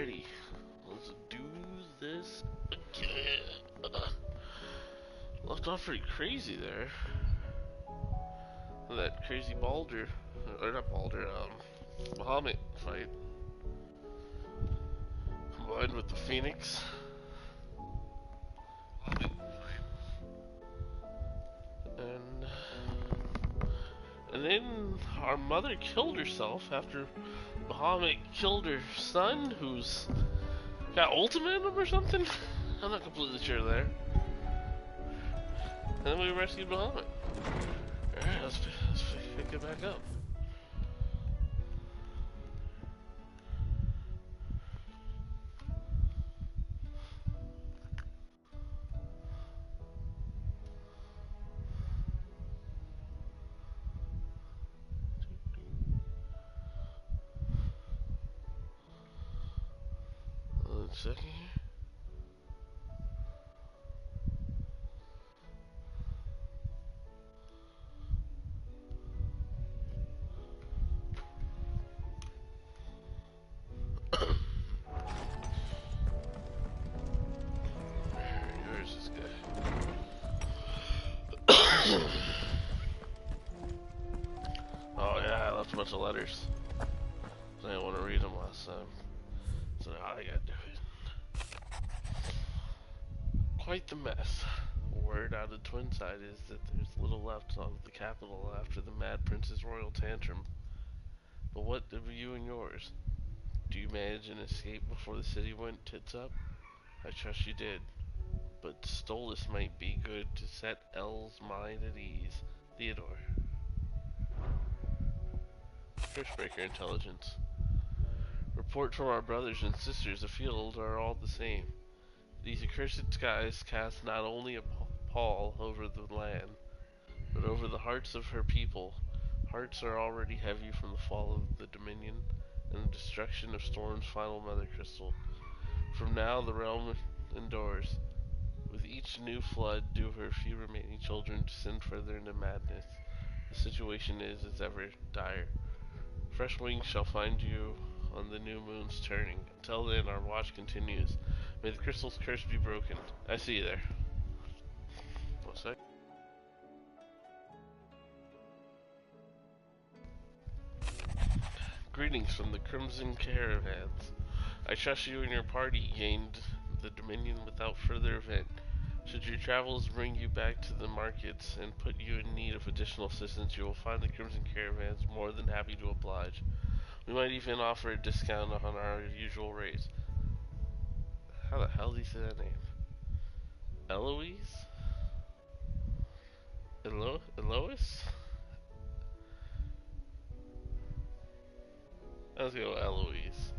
Alrighty, let's do this again. Left off pretty crazy there. That crazy Baldur, or not Baldur, Bahamut fight. Combined with the Phoenix. And then our mother killed herself after Bahamut killed her son, who's got ultimate in him or something? I'm not completely sure there. And then we rescued Bahamut. Alright, let's pick it back up. One second here. Where's this guy? Oh yeah, I left a bunch of letters. I didn't want to read them last time. So now I gotta do it. Quite the mess. Word out of Twinside is that there's little left of the capital after the Mad Prince's royal tantrum. But what of you and yours? Do you manage an escape before the city went tits up? I trust you did. But Stolas might be good to set Elle's mind at ease. Theodore. Curse-breaker intelligence. Reports from our brothers and sisters afield are all the same. These accursed skies cast not only a pall over the land, but over the hearts of her people. Hearts are already heavy from the fall of the Dominion and the destruction of Storm's final mother crystal. From now the realm endures. With each new flood do her few remaining children descend further into madness. The situation is as ever dire. Fresh wings shall find you on the new moon's turning. Until then, our watch continues. May the crystal's curse be broken. I see you there. One sec. Greetings from the Crimson Caravans. I trust you and your party gained the Dominion without further event. Should your travels bring you back to the markets and put you in need of additional assistance, you will find the Crimson Caravans more than happy to oblige. We might even offer a discount on our usual rates. How the hell do you say that name? Eloise? Eloise? Let's go Eloise.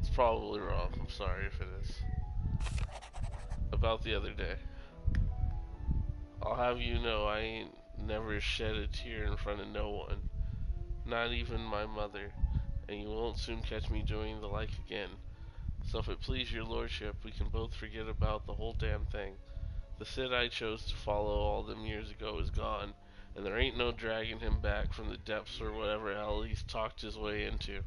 It's probably wrong. I'm sorry if it is. About the other day. I'll have you know I ain't never shed a tear in front of no one. Not even my mother. And you won't soon catch me doing the like again. So if it please your lordship, we can both forget about the whole damn thing. The Cid I chose to follow all them years ago is gone, and there ain't no dragging him back from the depths or whatever hell he's talked his way into.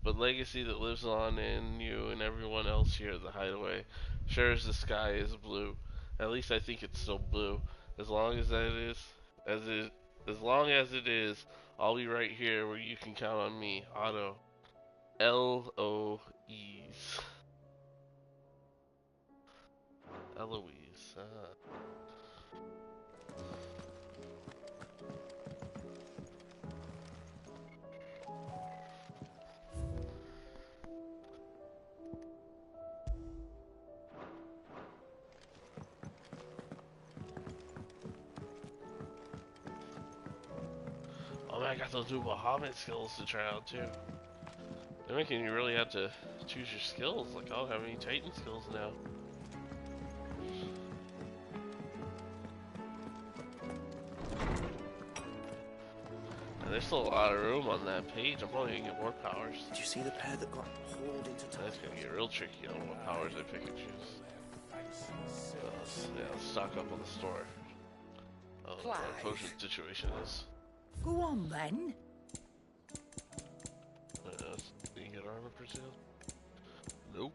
But legacy that lives on in you and everyone else here at the Hideaway, sure as the sky is blue. At least I think it's still blue. As long as it is, I'll be right here where you can count on me. Otto. L-O-E-S. Eloise. Oh man, I got those new Bahamut skills to try out too. They're making you really have to choose your skills. Like, I don't have any Titan skills now. And there's still a lot of room on that page. I'm probably gonna get more powers. Did you see the pair that got hauled into town? That's gonna get real tricky on what powers I pick and choose. Let's stock up on the store. Oh, what the potion situation is. Go on then. You get armor per sale? Nope.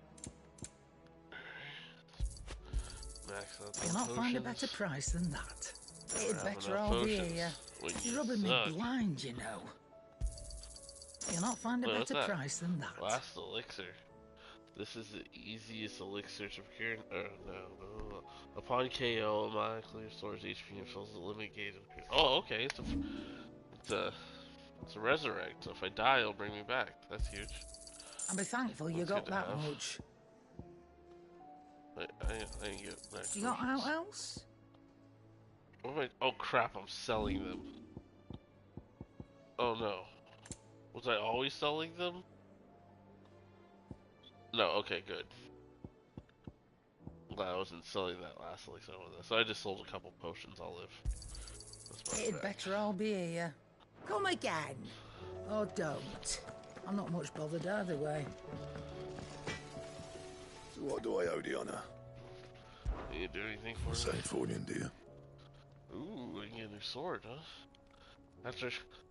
Max out You'll those not find a potions. better price than that. It'd Have better enough all be potions here. when It's you rubbing me suck. blind, you know. You'll not find a Wait, what's better that? price than that. Last elixir. This is the easiest elixir to procure. No. Upon KO, it automatically restores HP and fills the limit gauge. Oh, okay. It's a resurrect. So if I die, it'll bring me back. That's huge. I'll be thankful you That's got good to that have. much. I didn't get that. You got out else? What am I? Oh crap! I'm selling them. Oh no. Was I always selling them? No. Okay, good. Glad I wasn't selling that last elixir with this. So I just sold a couple potions. I'll live. That's my It'd bad. better all be here. Come again. Or don't. I'm not much bothered either way. So what do I owe the honour? You do anything for Say me? it for you, dear. Ooh, we can get a new sword, huh?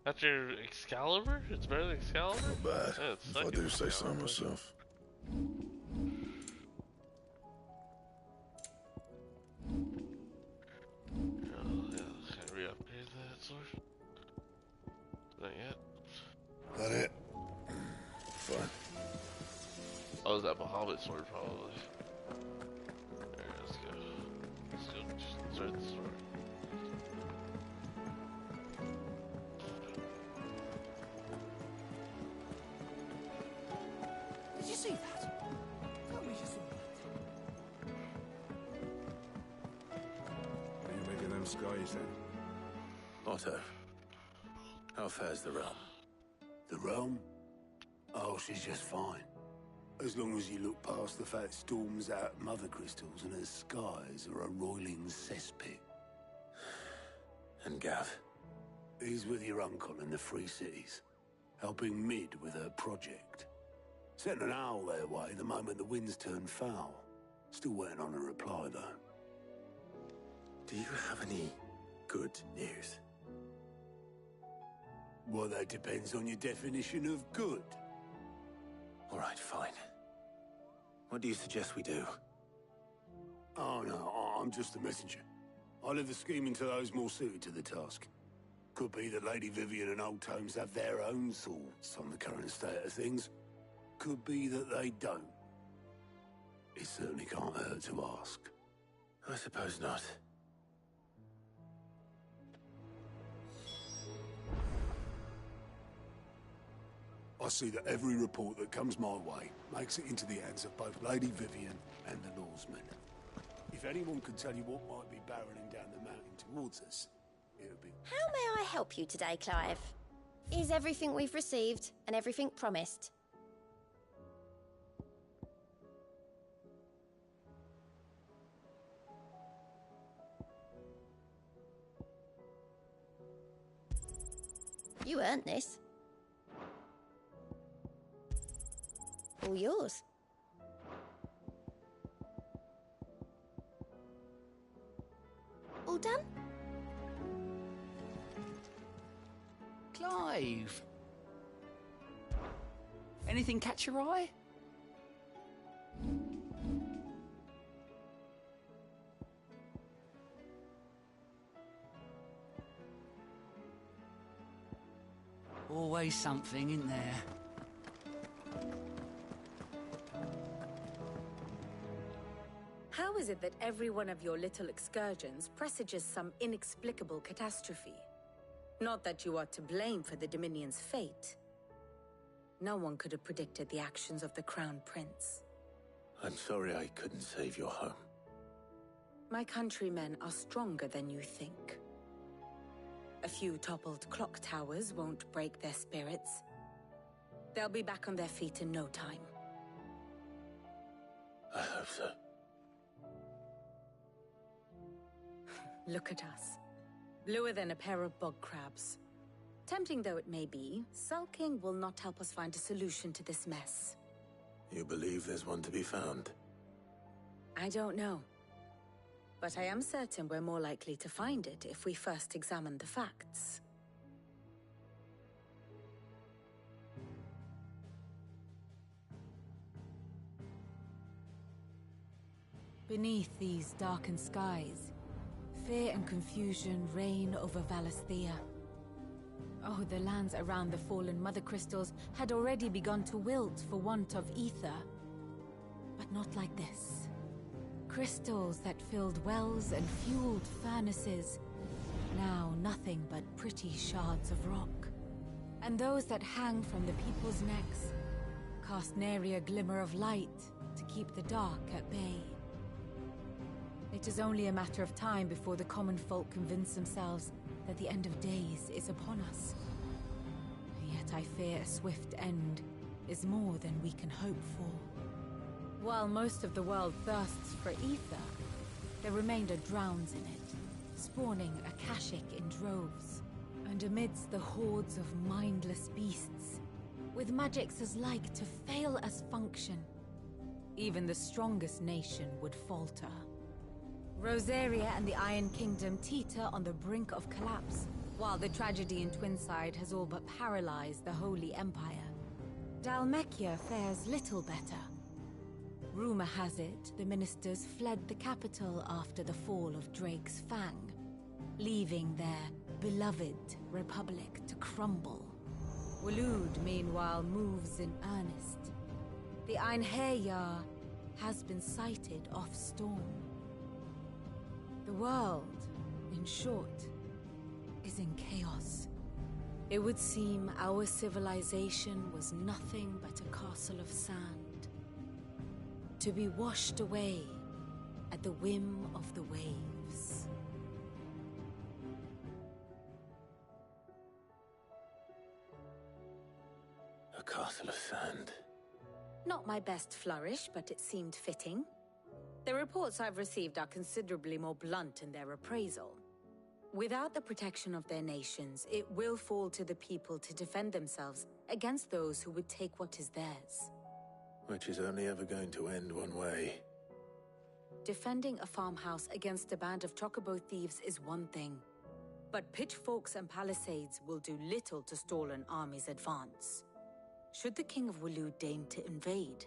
After Excalibur? It's better than Excalibur? Not bad, Yeah, it's if I second do say so Excalibur. myself. Yeah, can I re-upgrade that sword? Not yet. That it? Fine. Oh, is that Bahamut sword probably? There, let's go. Let's go start the sword. Did you see that? Tell me you saw that. What do you make of them skies then? Otto, how fares the realm? The realm? Oh, she's just fine. As long as you look past the fact storms out mother crystals and her skies are a roiling cesspit. And Gav? He's with your uncle in the Free Cities, helping Mid with her project. Sent an owl their way the moment the winds turned foul. Still waiting on a reply, though. Do you have any good news? Well, that depends on your definition of good. All right, fine. What do you suggest we do? Oh, no, I'm just a messenger. I leave the scheming to those more suited to the task. Could be that Lady Vivian and Old Tomes have their own thoughts on the current state of things. Could be that they don't. It certainly can't hurt to ask. I suppose not. I see that every report that comes my way makes it into the hands of both Lady Vivian and the Norsemen. If anyone could tell you what might be barreling down the mountain towards us, it would be... How may I help you today, Clive? Is everything we've received and everything promised? You earned this. All yours. All done? Clive! Anything catch your eye? Always something in there. How is it that every one of your little excursions presages some inexplicable catastrophe? Not that you are to blame for the Dominion's fate. No one could have predicted the actions of the Crown Prince. I'm sorry I couldn't save your home. My countrymen are stronger than you think. A few toppled clock towers won't break their spirits. They'll be back on their feet in no time. I hope so. Look at us. Bluer than a pair of bog crabs. Tempting though it may be, sulking will not help us find a solution to this mess. You believe there's one to be found? I don't know. But I am certain we're more likely to find it if we first examine the facts. Beneath these darkened skies, fear and confusion reign over Valisthea. Oh, the lands around the fallen Mother Crystals had already begun to wilt for want of ether. But not like this. Crystals that filled wells and fueled furnaces, now nothing but pretty shards of rock. And those that hang from the people's necks cast nary a glimmer of light to keep the dark at bay. It is only a matter of time before the common folk convince themselves that the end of days is upon us. Yet I fear a swift end is more than we can hope for. While most of the world thirsts for ether, the remainder drowns in it, spawning Akashic in droves. And amidst the hordes of mindless beasts, with magics as like to fail as function, even the strongest nation would falter. Rosaria and the Iron Kingdom teeter on the brink of collapse, while the tragedy in Twinside has all but paralyzed the Holy Empire. Dalmekia fares little better. Rumor has it the ministers fled the capital after the fall of Drake's Fang, leaving their beloved republic to crumble. Waloed, meanwhile, moves in earnest. The Einherjar has been sighted off Storm. The world, in short, is in chaos. It would seem our civilization was nothing but a castle of sand, to be washed away at the whim of the waves. A castle of sand. Not my best flourish, but it seemed fitting. The reports I've received are considerably more blunt in their appraisal. Without the protection of their nations, it will fall to the people to defend themselves against those who would take what is theirs. Which is only ever going to end one way. Defending a farmhouse against a band of chocobo thieves is one thing, but pitchforks and palisades will do little to stall an army's advance. Should the King of Waloed deign to invade,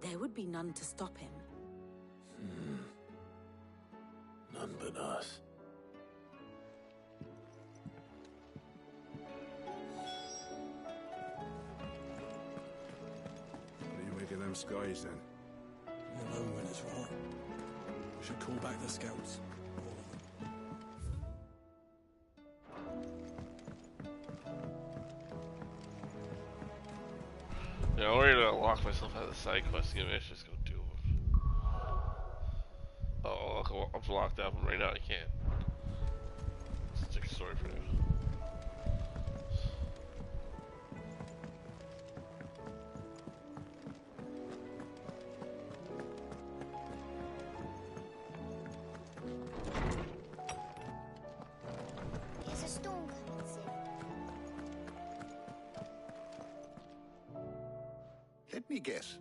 there would be none to stop him. None but us. What do you make of them skies, then? You'll know when it's right. We should call back the scouts. All of them. Yeah, I'm worried to lock myself out of the side quest again. Maybe I should just go do them. Oh, I'm locked out of them right now. I can't. Stick a story for now. There's a storm coming soon. Let me guess.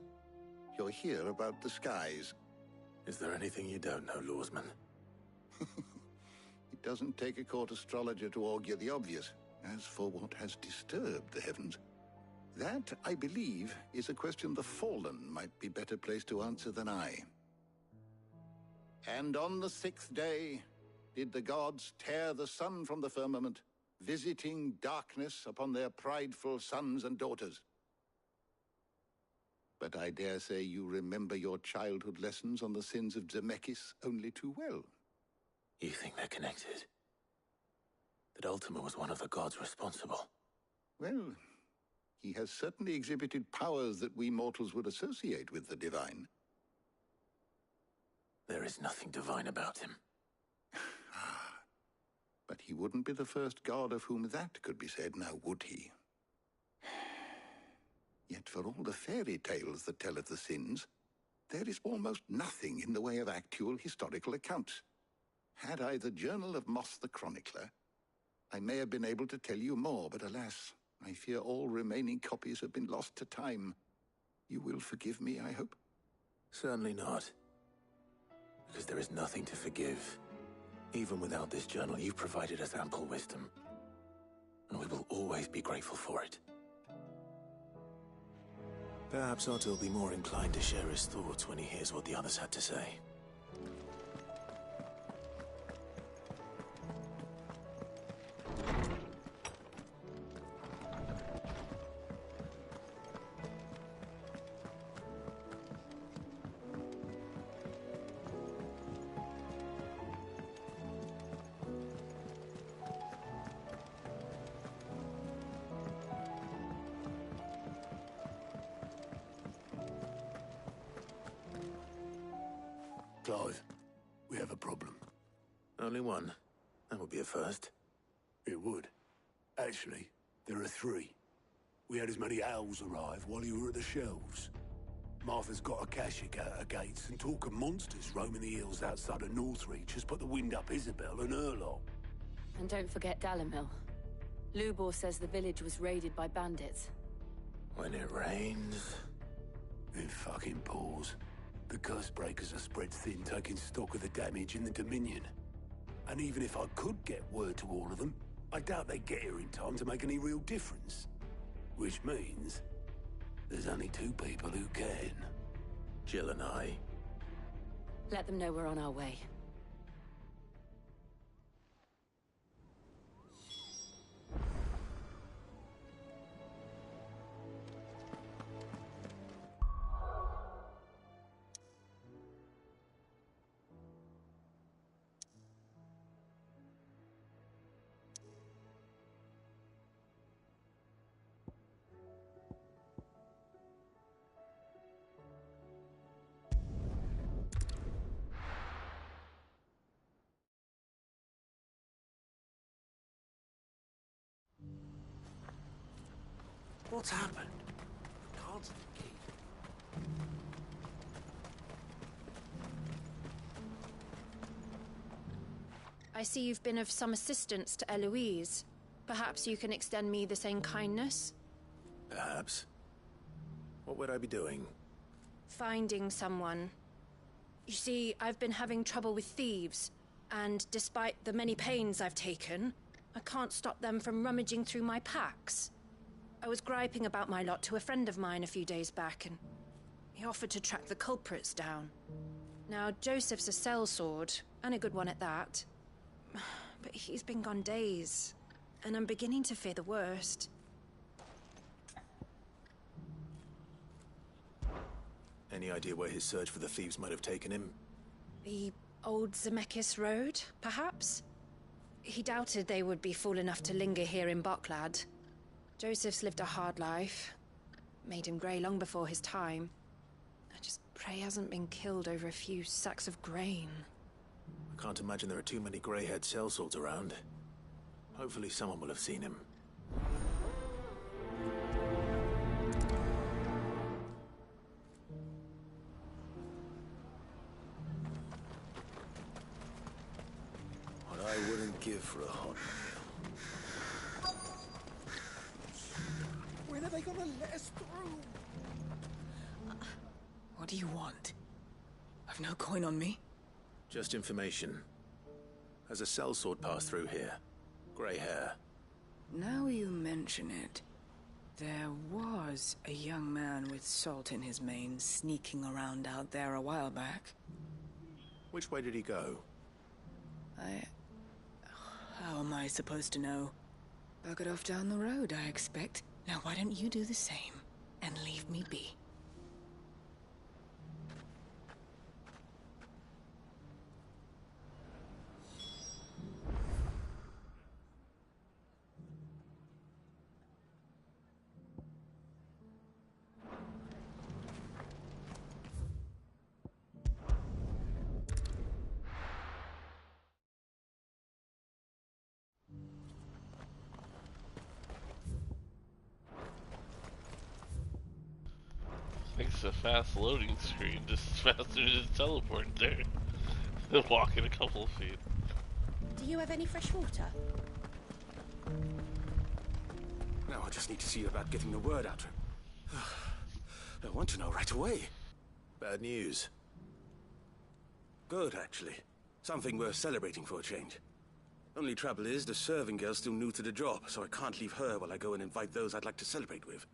You're here about the skies. Is there anything you don't know, Lawsman? It doesn't take a court astrologer to augur the obvious. As for what has disturbed the heavens, that, I believe, is a question the Fallen might be better placed to answer than I. And on the 6th day did the gods tear the sun from the firmament, visiting darkness upon their prideful sons and daughters. But I dare say you remember your childhood lessons on the sins of Zemeckis only too well. You think they're connected? That Ultima was one of the gods responsible? Well, he has certainly exhibited powers that we mortals would associate with the divine. There is nothing divine about him. But he wouldn't be the first god of whom that could be said, now would he? Yet for all the fairy tales that tell of the sins, there is almost nothing in the way of actual historical accounts. Had I the Journal of Moss the Chronicler, I may have been able to tell you more, but alas, I fear all remaining copies have been lost to time. You will forgive me, I hope? Certainly not. Because there is nothing to forgive. Even without this journal, you've provided us ample wisdom. And we will always be grateful for it. Perhaps Otto will be more inclined to share his thoughts when he hears what the others had to say. Clive, we have a problem. Only one. That would be a first. It would. Actually, there are three. We had as many owls arrive while you were at the shelves. Martha's got a Kashik out her gates, and talk of monsters roaming the hills outside of Northreach has put the wind up Isabel and her lot. And don't forget Dalimil. Lubor says the village was raided by bandits. When it rains... It fucking pours. The curse breakers are spread thin, taking stock of the damage in the Dominion. And even if I could get word to all of them, I doubt they'd get here in time to make any real difference. Which means... there's only two people who can. Jill and I. Let them know we're on our way. What's happened? Can't see the key. I see you've been of some assistance to Eloise. Perhaps you can extend me the same kindness? Perhaps. What would I be doing? Finding someone. You see, I've been having trouble with thieves, and despite the many pains I've taken, I can't stop them from rummaging through my packs. I was griping about my lot to a friend of mine a few days back, and he offered to track the culprits down. Now, Joseph's a sellsword, and a good one at that. But he's been gone days, and I'm beginning to fear the worst. Any idea where his search for the thieves might have taken him? The old Zemeckis Road, perhaps? He doubted they would be fool enough to linger here in Boklad. Joseph's lived a hard life. Made him grey long before his time. I just pray he hasn't been killed over a few sacks of grain. I can't imagine there are too many grey-haired sellswords around. Hopefully someone will have seen him. What I wouldn't give for a hot meal. When are they gonna let us through? What do you want? I've no coin on me. Just information. Has a sellsword passed through here? Grey hair. Now you mention it, there was a young man with salt in his mane sneaking around out there a while back. Which way did he go? How am I supposed to know? Buggered off down the road, I expect. Now why don't you do the same, and leave me be? Thanks to fast loading screen, just faster to teleport there. Walking a couple of feet. Do you have any fresh water? Now I just need to see about getting the word out to him. I want to know right away. Bad news. Good, actually. Something worth celebrating for a change. Only trouble is, the serving girl's still new to the job, so I can't leave her while I go and invite those I'd like to celebrate with.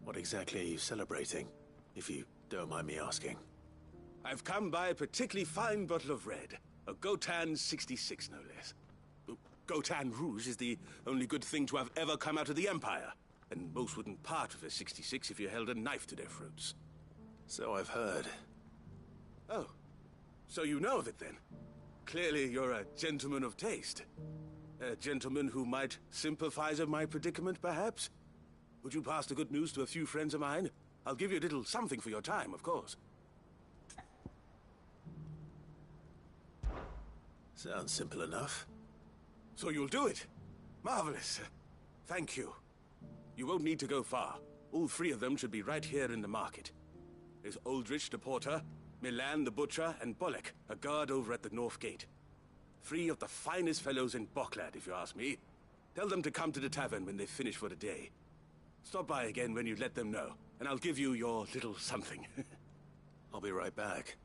What exactly are you celebrating, if you don't mind me asking? I've come by a particularly fine bottle of red. A Gotan 66, no less. Gotan Rouge is the only good thing to have ever come out of the Empire. And most wouldn't part with a 66 if you held a knife to their throats. So I've heard. Oh, so you know of it then? Clearly you're a gentleman of taste. A gentleman who might sympathize with my predicament, perhaps? Would you pass the good news to a few friends of mine? I'll give you a little something for your time, of course. Sounds simple enough. So you'll do it? Marvelous. Thank you. You won't need to go far. All three of them should be right here in the market. There's Aldrich the porter, Milan the butcher, and Bolek, a guard over at the north gate. Three of the finest fellows in Boklad, if you ask me. Tell them to come to the tavern when they've finished for the day. Stop by again when you let them know, and I'll give you your little something. I'll be right back.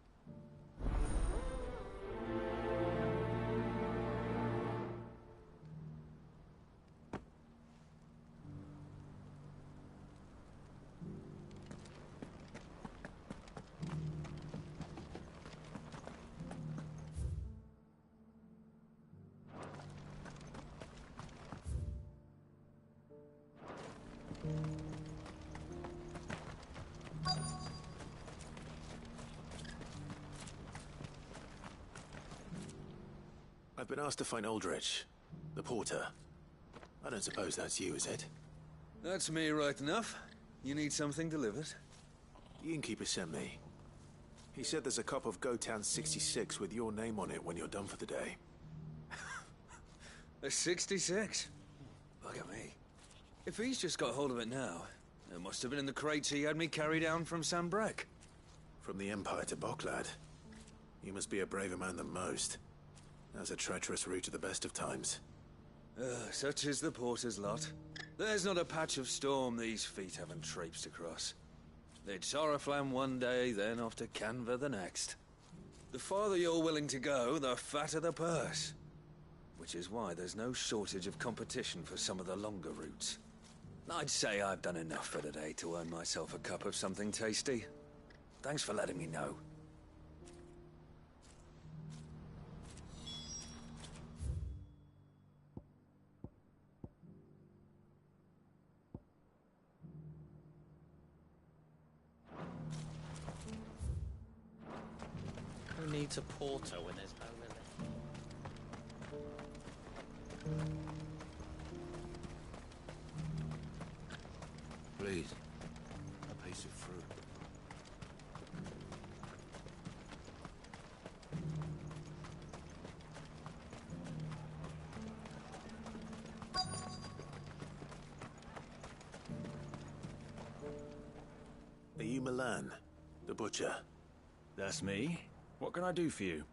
I've been asked to find Aldrich, the porter. I don't suppose that's you, is it? That's me right enough. You need something delivered? The innkeeper sent me. He said there's a cup of Gotan 66 with your name on it when you're done for the day. A 66? Look at me. If he's just got hold of it now, it must have been in the crates he had me carry down from Sambrek. From the Empire to Boklad. You must be a braver man than most. That's a treacherous route at the best of times. Such is the porter's lot. There's not a patch of storm these feet haven't traipsed across. It's Oriflamme one day, then off to Canva the next. The farther you're willing to go, the fatter the purse. Which is why there's no shortage of competition for some of the longer routes. I'd say I've done enough for today to earn myself a cup of something tasty. Thanks for letting me know. Who needs a porter when there's no limit? Please, a piece of fruit. Are you Milan, the butcher? That's me. What can I do for you?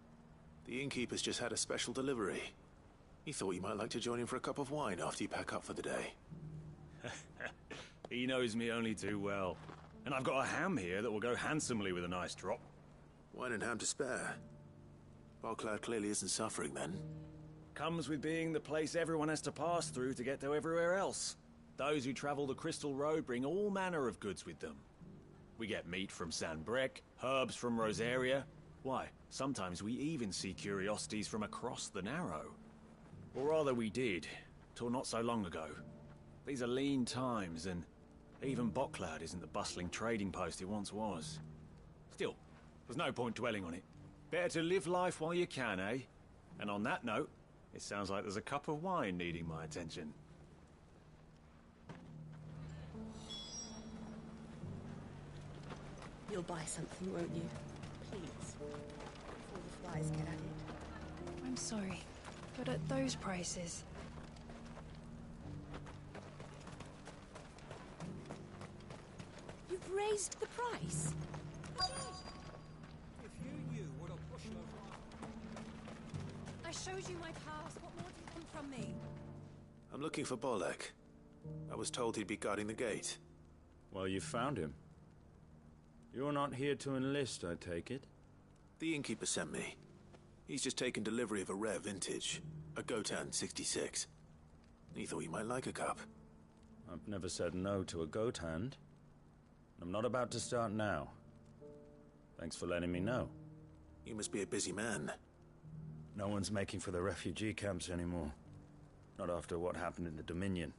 The innkeeper's just had a special delivery. He thought you might like to join him for a cup of wine after you pack up for the day. He knows me only too well. And I've got a ham here that will go handsomely with a nice drop. Wine and ham to spare. Boklad clearly isn't suffering then. Comes with being the place everyone has to pass through to get to everywhere else. Those who travel the Crystal Road bring all manner of goods with them. We get meat from Sanbrek, herbs from Rosaria. Why, sometimes we even see curiosities from across the Narrow. Or rather we did, till not so long ago. These are lean times, and even Boklad isn't the bustling trading post it once was. Still, there's no point dwelling on it. Better to live life while you can, eh? And on that note, it sounds like there's a cup of wine needing my attention. You'll buy something, won't you? Please, before the flies get at it. I'm sorry, but at those prices... You've raised the price? If you knew what a bushel of... I showed you my pass. What more do you want from me? I'm looking for Bolek. I was told he'd be guarding the gate. Well, you found him. You're not here to enlist, I take it? The innkeeper sent me. He's just taken delivery of a rare vintage, a Gotan 66. He thought you might like a cup. I've never said no to a goat hand. I'm not about to start now. Thanks for letting me know. You must be a busy man. No one's making for the refugee camps anymore. Not after what happened in the Dominion.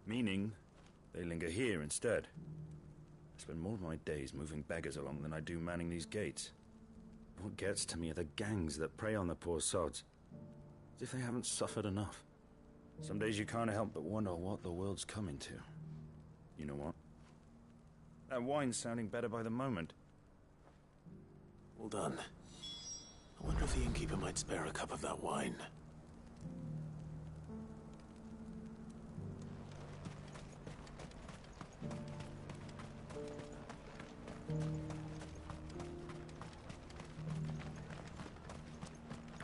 Meaning, they linger here instead. I spend more of my days moving beggars along than I do manning these gates. What gets to me are the gangs that prey on the poor sods. As if they haven't suffered enough. Some days you can't help but wonder what the world's coming to. You know what? That wine's sounding better by the moment. Well done. I wonder if the innkeeper might spare a cup of that wine.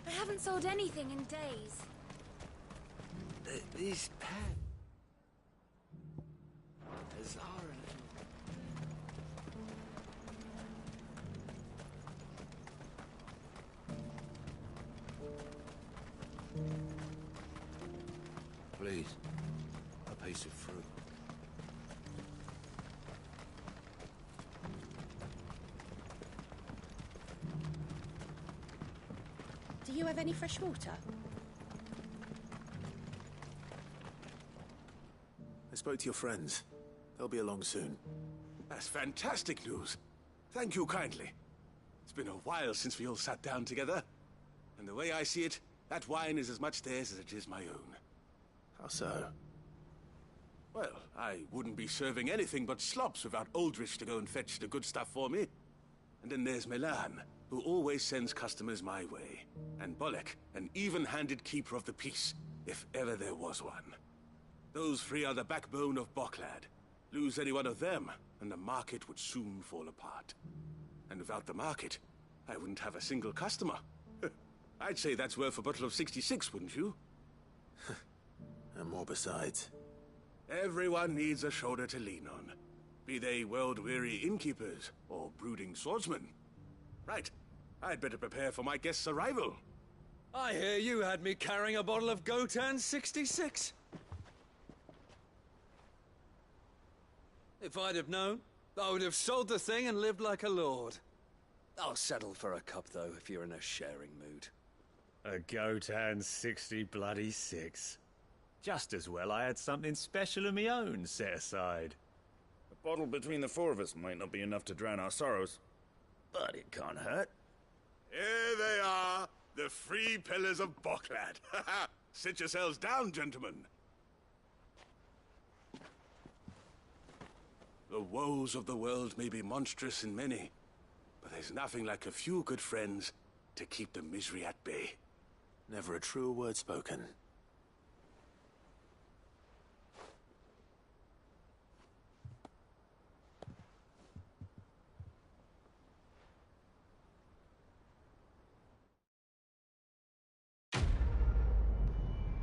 I haven't sold anything in days. These pets... are a little... Please, a piece of fruit. Do you have any fresh water? I spoke to your friends. They'll be along soon. That's fantastic news. Thank you kindly. It's been a while since we all sat down together. And the way I see it, that wine is as much theirs as it is my own. How so? Well, I wouldn't be serving anything but slops without Aldrich to go and fetch the good stuff for me. And then there's Milan, who always sends customers my way. And Bolek, an even-handed keeper of the peace, if ever there was one. Those three are the backbone of Boklad. Lose any one of them, and the market would soon fall apart. And without the market, I wouldn't have a single customer. I'd say that's worth a bottle of 66, wouldn't you? And more besides. Everyone needs a shoulder to lean on. Be they world-weary innkeepers or brooding swordsmen. Right. I'd better prepare for my guest's arrival. I hear you had me carrying a bottle of Gotan 66. If I'd have known, I would have sold the thing and lived like a lord. I'll settle for a cup, though, if you're in a sharing mood. A Gotan 60 bloody 6. Just as well I had something special of my own set aside. A bottle between the four of us might not be enough to drown our sorrows, but it can't hurt. Here they are, the three pillars of Boklad. Sit yourselves down, gentlemen. The woes of the world may be monstrous in many, but there's nothing like a few good friends to keep the misery at bay. Never a truer word spoken.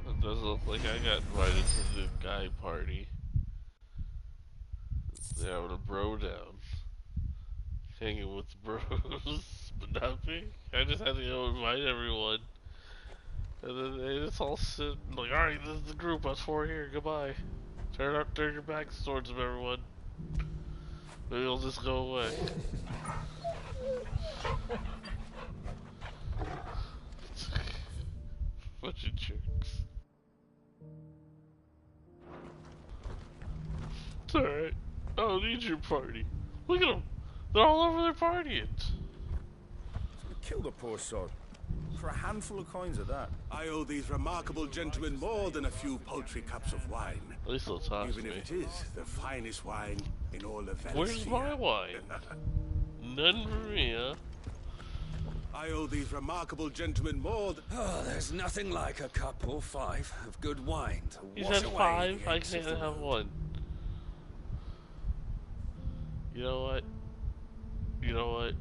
It does look like I got invited to the guy party. Yeah, with a bro down. Hanging with bros, but not me. I just had to go invite everyone. And then they just all sit like, alright, this is the group, us four here, goodbye. Turn your backs towards them, everyone. Maybe it'll just go away. Bunch of jerks. It's alright. I don't need your party. Look at them. They're all over there partying. Kill the poor sod. For a handful of coins of that. I owe these remarkable gentlemen more than a few paltry cups of wine. At least they'll toss Even me. if it is the finest wine in all of Valencia. Where's my wine? None for me, huh? I owe these remarkable gentlemen more than... Oh, there's nothing like a cup or five of good wine to You wash said away five? the I aches of can't the have world. one. You know what? You know what?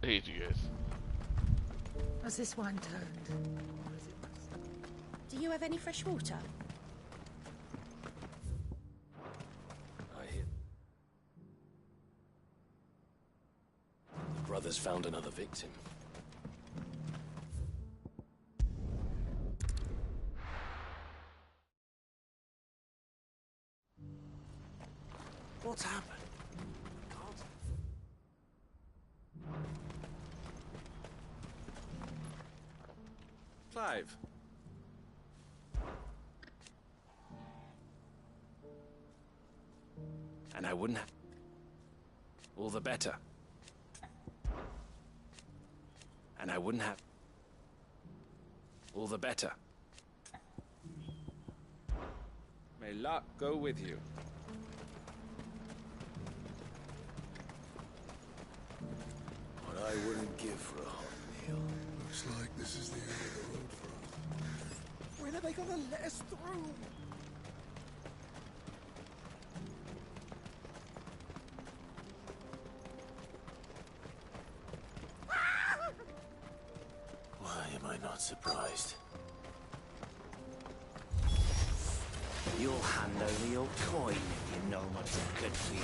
I hate you guys. Has this wine turned? Do you have any fresh water? I hear. The brothers found another victim. What's happened? Clive. And I wouldn't have... All the better. And I wouldn't have... All the better. May luck go with you. What I wouldn't give for a hot meal. Looks like this is the end of the road for us. When are they gonna let us through? Why am I not surprised? You'll hand over your coin if you know what's good for you.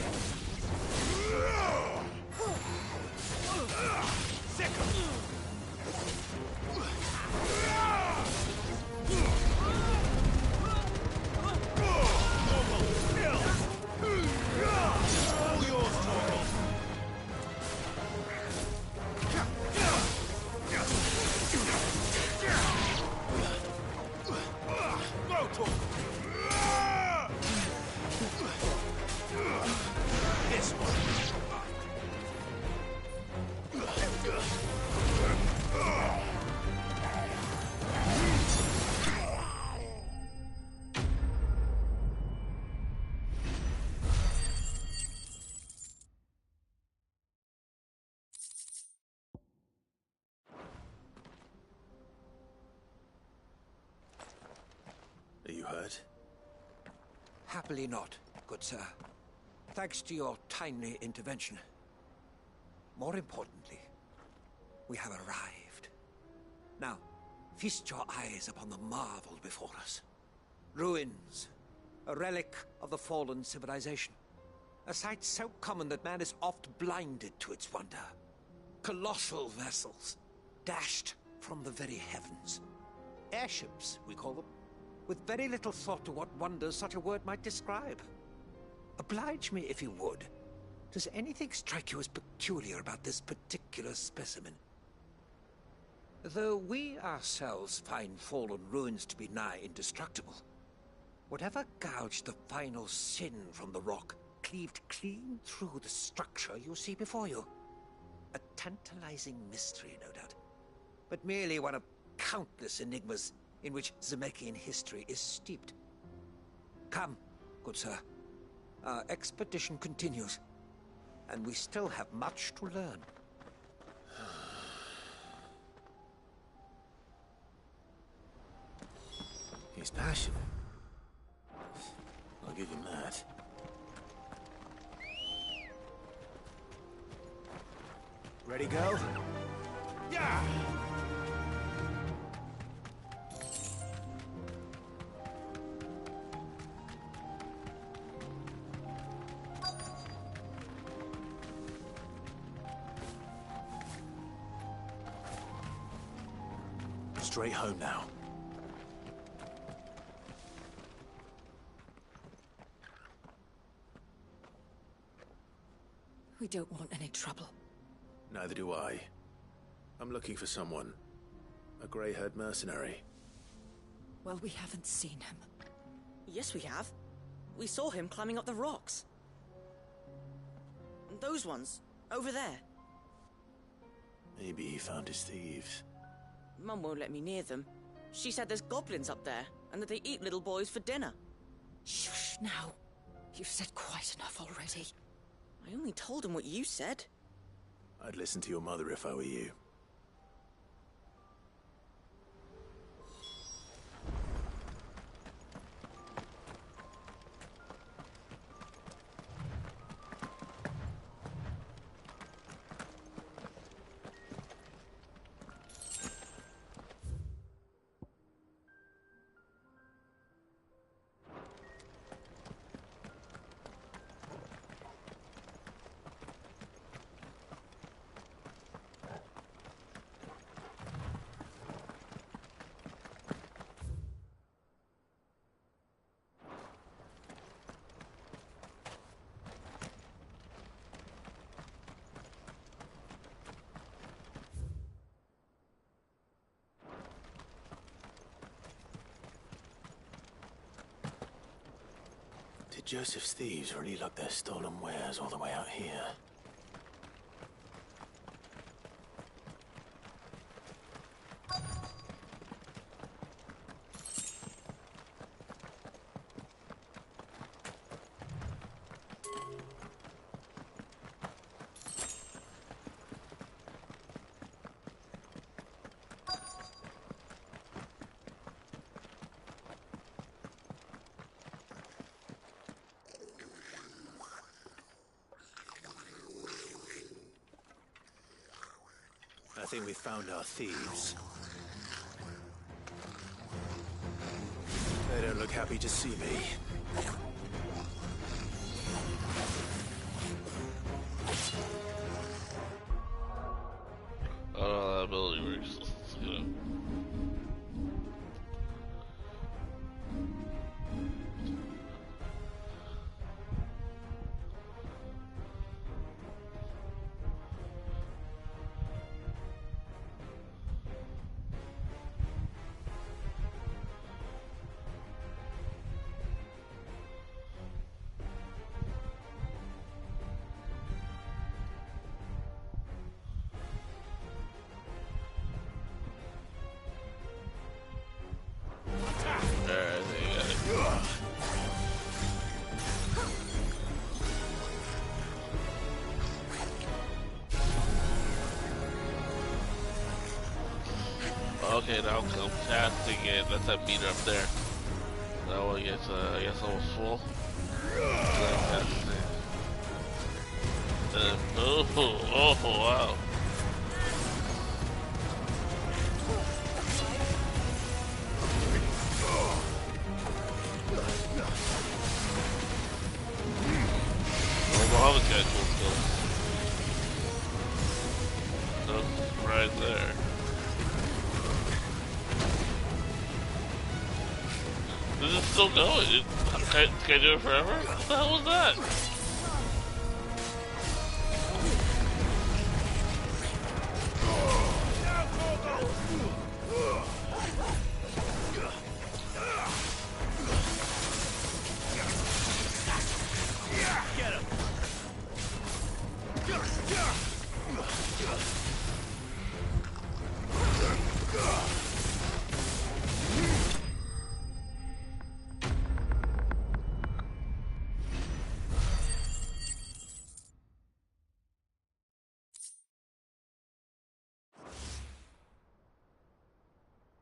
Are you hurt? Happily not, good sir. Thanks to your timely intervention. More importantly, we have arrived. Now, feast your eyes upon the marvel before us. Ruins, a relic of the fallen civilization. A sight so common that man is oft blinded to its wonder. Colossal vessels, dashed from the very heavens. Airships, we call them, with very little thought to what wonders such a word might describe. Oblige me if you would. Does anything strike you as peculiar about this particular specimen? Though we ourselves find fallen ruins to be nigh indestructible, whatever gouged the final sin from the rock cleaved clean through the structure you see before you. A tantalizing mystery, no doubt, but merely one of countless enigmas in which Zemeckis history is steeped. Come, good sir. Our expedition continues, and we still have much to learn. He's passionate. I'll give him that. Ready, go? Yeah! Straight home now. We don't want any trouble. Neither do I. I'm looking for someone. A grey-haired mercenary. Well, we haven't seen him. Yes, we have. We saw him climbing up the rocks. Those ones, over there. Maybe he found his thieves. Mum won't let me near them. She said there's goblins up there, and that they eat little boys for dinner. Shush now. You've said quite enough already. I only told him what you said. I'd listen to your mother if I were you. Did Joseph's thieves really lug their stolen wares all the way out here? think we found our thieves. They don't look happy to see me. I don't know how that ability works. Let's look it up. Okay, now I'm casting it. That's that meter up there. That one gets, I guess, almost full. And then, oh, wow. Oh, Muhammad's got cool skills. So, right there. This is still going. Can I do it forever? What the hell was that? Get him!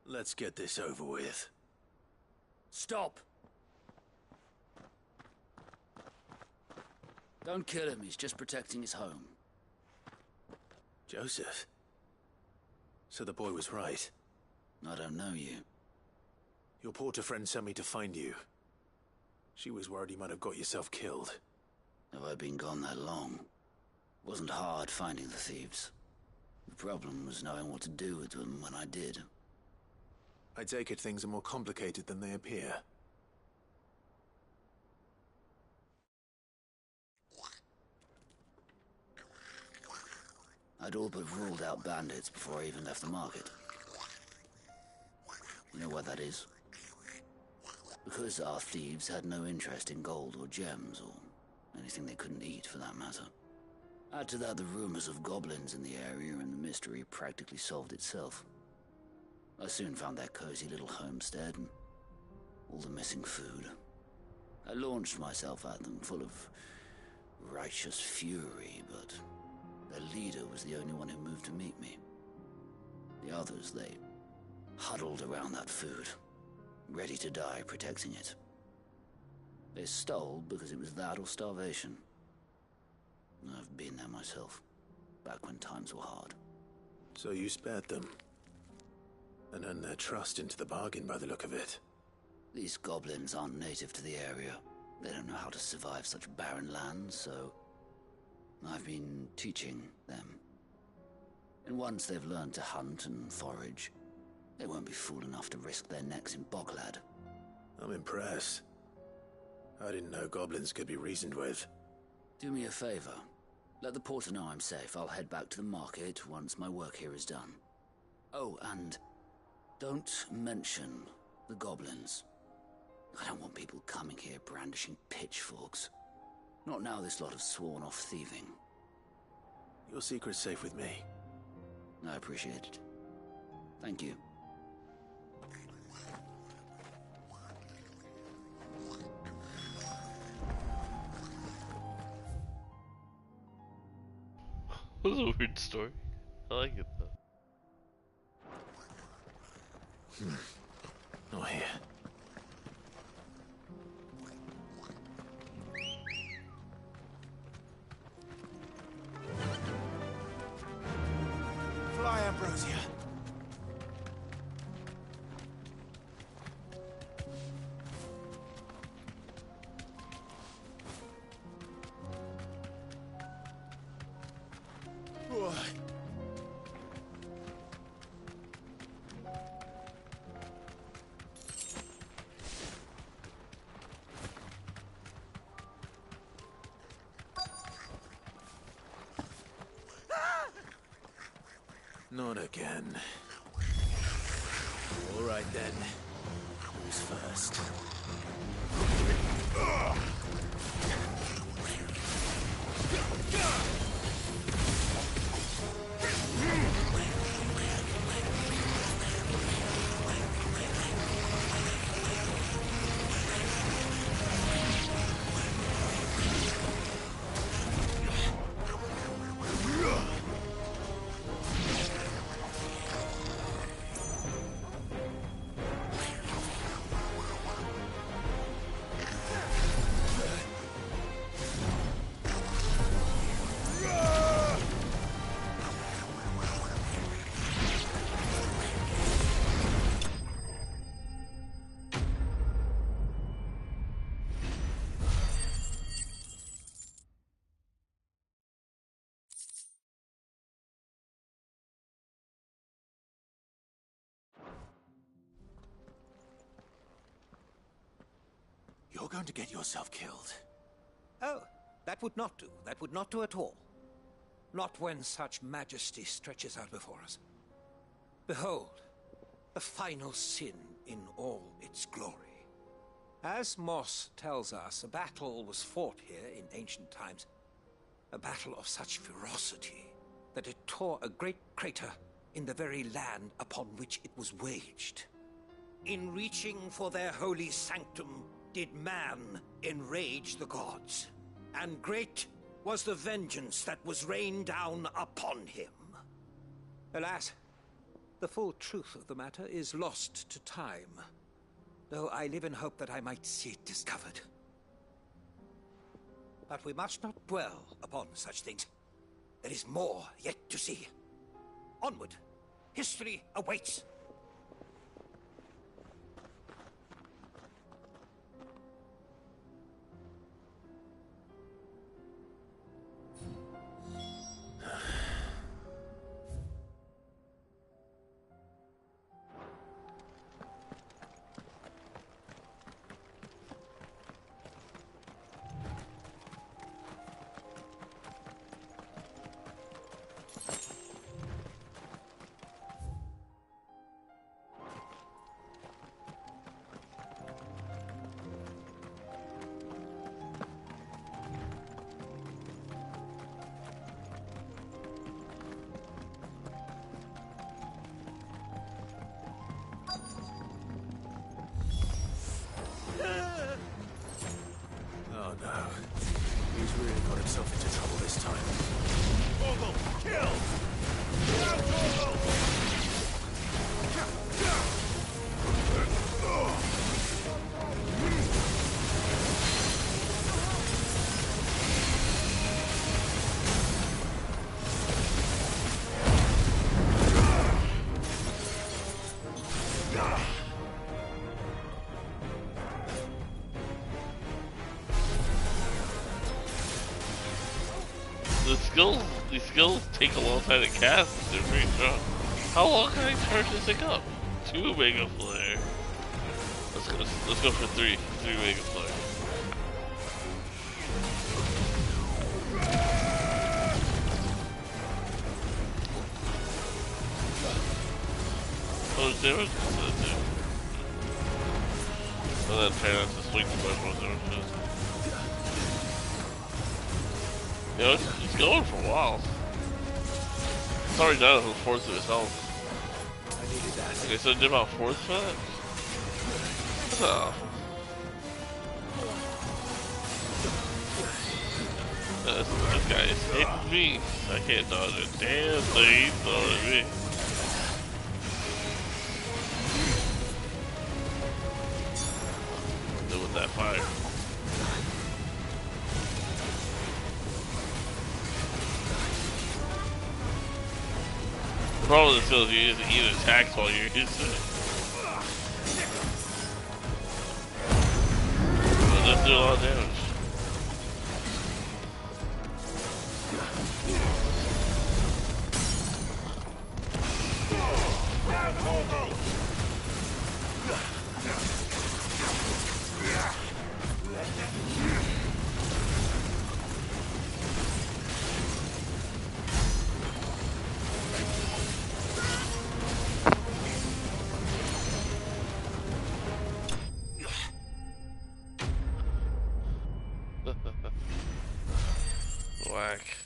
Let's get this over with. Stop! Don't kill him, he's just protecting his home. Joseph? So the boy was right. I don't know you. Your porter friend sent me to find you. She was worried you might have got yourself killed. Have I been gone that long? Wasn't hard finding the thieves. The problem was knowing what to do with them when I did. I take it things are more complicated than they appear. I'd all but ruled out bandits before I even left the market. You know why that is? Because our thieves had no interest in gold or gems, or anything they couldn't eat for that matter. Add to that the rumors of goblins in the area, and the mystery practically solved itself. I soon found their cozy little homestead and all the missing food. I launched myself at them, full of righteous fury, but their leader was the only one who moved to meet me. The others, they huddled around that food, ready to die protecting it. They stole because it was that or starvation. I've been there myself, back when times were hard. So you spared them? And earned their trust into the bargain by the look of it. These goblins aren't native to the area. They don't know how to survive such barren lands, so I've been teaching them. And once they've learned to hunt and forage, they won't be fool enough to risk their necks in Boglad. I'm impressed. I didn't know goblins could be reasoned with. Do me a favor. Let the porter know I'm safe. I'll head back to the market once my work here is done. Oh, and don't mention the goblins. I don't want people coming here brandishing pitchforks. Not now this lot have sworn off thieving. Your secret's safe with me. I appreciate it. Thank you. That was a weird story. I like it though. Not here. Fly, Emperor. goes here. Not again. All right then. Who's first? You're going to get yourself killed. Oh, that would not do. That would not do at all. Not when such majesty stretches out before us. Behold, the final sin in all its glory. As Moss tells us, a battle was fought here in ancient times. A battle of such ferocity that it tore a great crater in the very land upon which it was waged. In reaching for their holy sanctum, did man enrage the gods, and great was the vengeance that was rained down upon him. Alas, the full truth of the matter is lost to time, though I live in hope that I might see it discovered. But we must not dwell upon such things. There is more yet to see. Onward, history awaits. Oh no. He's really got himself into trouble this time. Ogle, kill! Down, Ogle! These skills take a long time to cast. They're pretty strong. How long can I charge this thing up? 2 Mega Flare. Let's go for 3 Mega Flare. How much damage does that do? And then try not to swing too much once it does. You know, it's going for a while. It's already down to 1/4 of his health. I needed that. Okay, so it did about 1/4 for that? That's not awful. This guy is hitting me. I can't dodge it. Damn thing, he's throwing at me. Do with that fire. Problem with this skill is you just eat attacks while you're using it. It does do a lot of damage. Whack.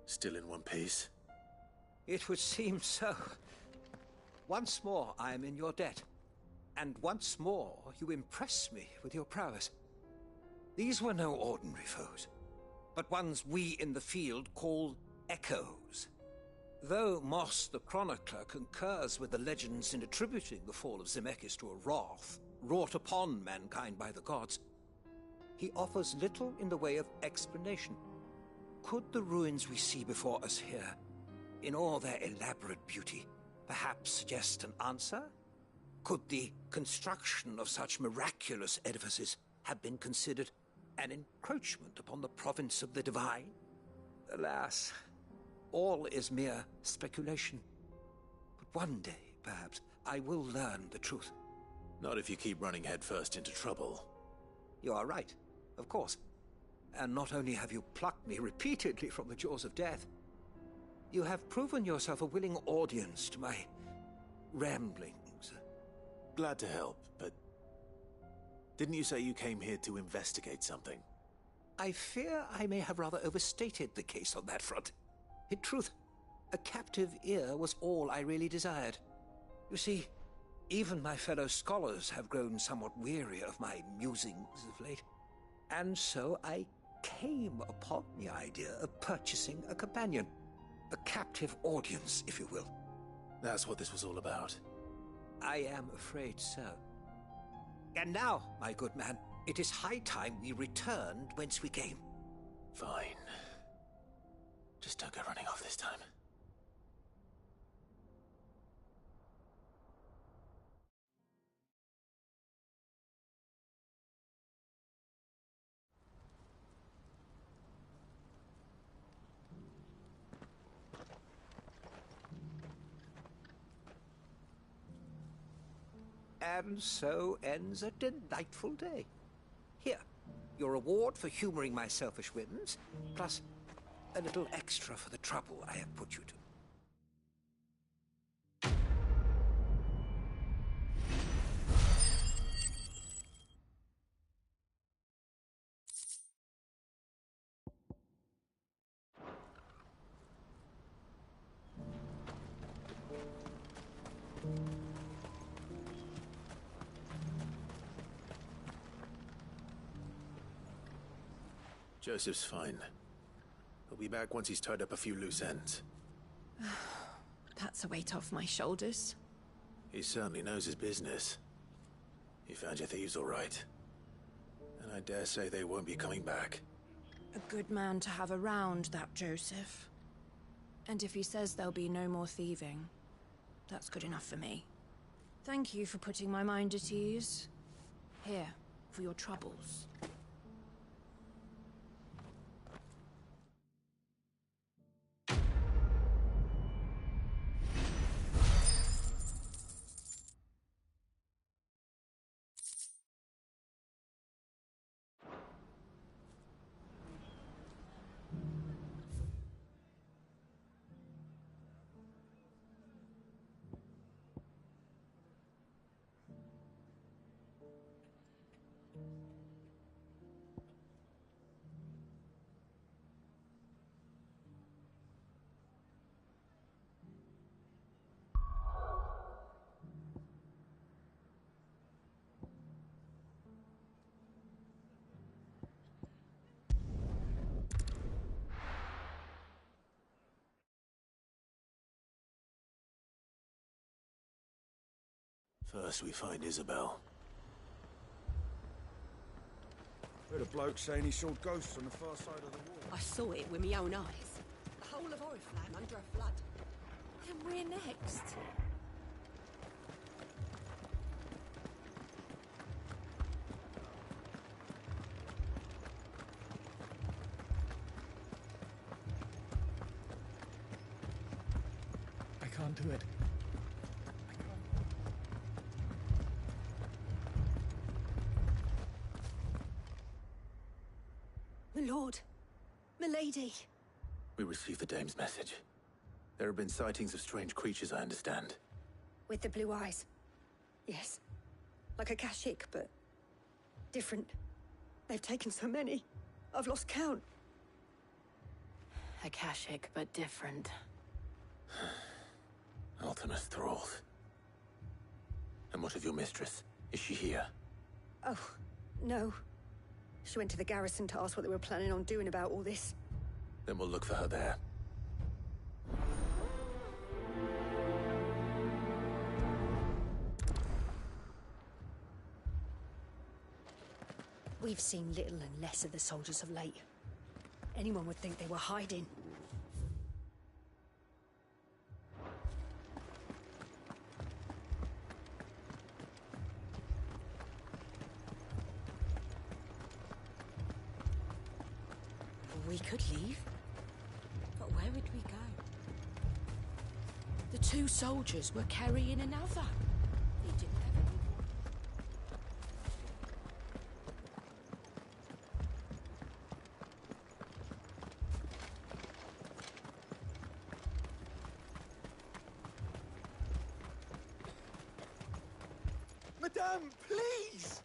Still in one piece? It would seem so. Once more I am in your debt. And once more you impress me with your prowess. These were no ordinary foes, but ones we in the field call echoes. Though Moss the Chronicler concurs with the legends in attributing the fall of Zemeckis to a wrath wrought upon mankind by the gods, he offers little in the way of explanation. Could the ruins we see before us here, in all their elaborate beauty, perhaps suggest an answer? Could the construction of such miraculous edifices have been considered an encroachment upon the province of the divine? Alas, all is mere speculation. But one day, perhaps, I will learn the truth. Not if you keep running headfirst into trouble. You are right, of course. And not only have you plucked me repeatedly from the jaws of death, you have proven yourself a willing audience to my ramblings. Glad to help, but didn't you say you came here to investigate something? I fear I may have rather overstated the case on that front. In truth, a captive ear was all I really desired. You see, even my fellow scholars have grown somewhat weary of my musings of late. And so I came upon the idea of purchasing a companion. A captive audience, if you will. That's what this was all about. I am afraid so. And now, my good man, it is high time we returned whence we came. Fine. Just don't go running off this time. And so ends a delightful day. Here, your reward for humoring my selfish whims, plus a little extra for the trouble I have put you to. Joseph's fine. He'll be back once he's tied up a few loose ends. That's a weight off my shoulders. He certainly knows his business. He found your thieves all right. And I dare say they won't be coming back. A good man to have around, that Joseph. And if he says there'll be no more thieving, that's good enough for me. Thank you for putting my mind at ease. Here, for your troubles. First we find Isabel. Heard a bloke saying he saw ghosts on the far side of the wall. I saw it with my own eyes. The whole of Oriflamme under a flood. Then we're next. I can't do it. My lord. Milady. We received the dame's message. There have been sightings of strange creatures, I understand. With the blue eyes. Yes. Like a Kashik, but different. They've taken so many. I've lost count. Akashic, but different. Ultimus thralls. And what of your mistress? Is she here? Oh, no. She went to the garrison to ask what they were planning on doing about all this. Then we'll look for her there. We've seen little and less of the soldiers of late. Anyone would think they were hiding. We could leave. But where would we go? The two soldiers were carrying another. They didn't have any more. Madame, please!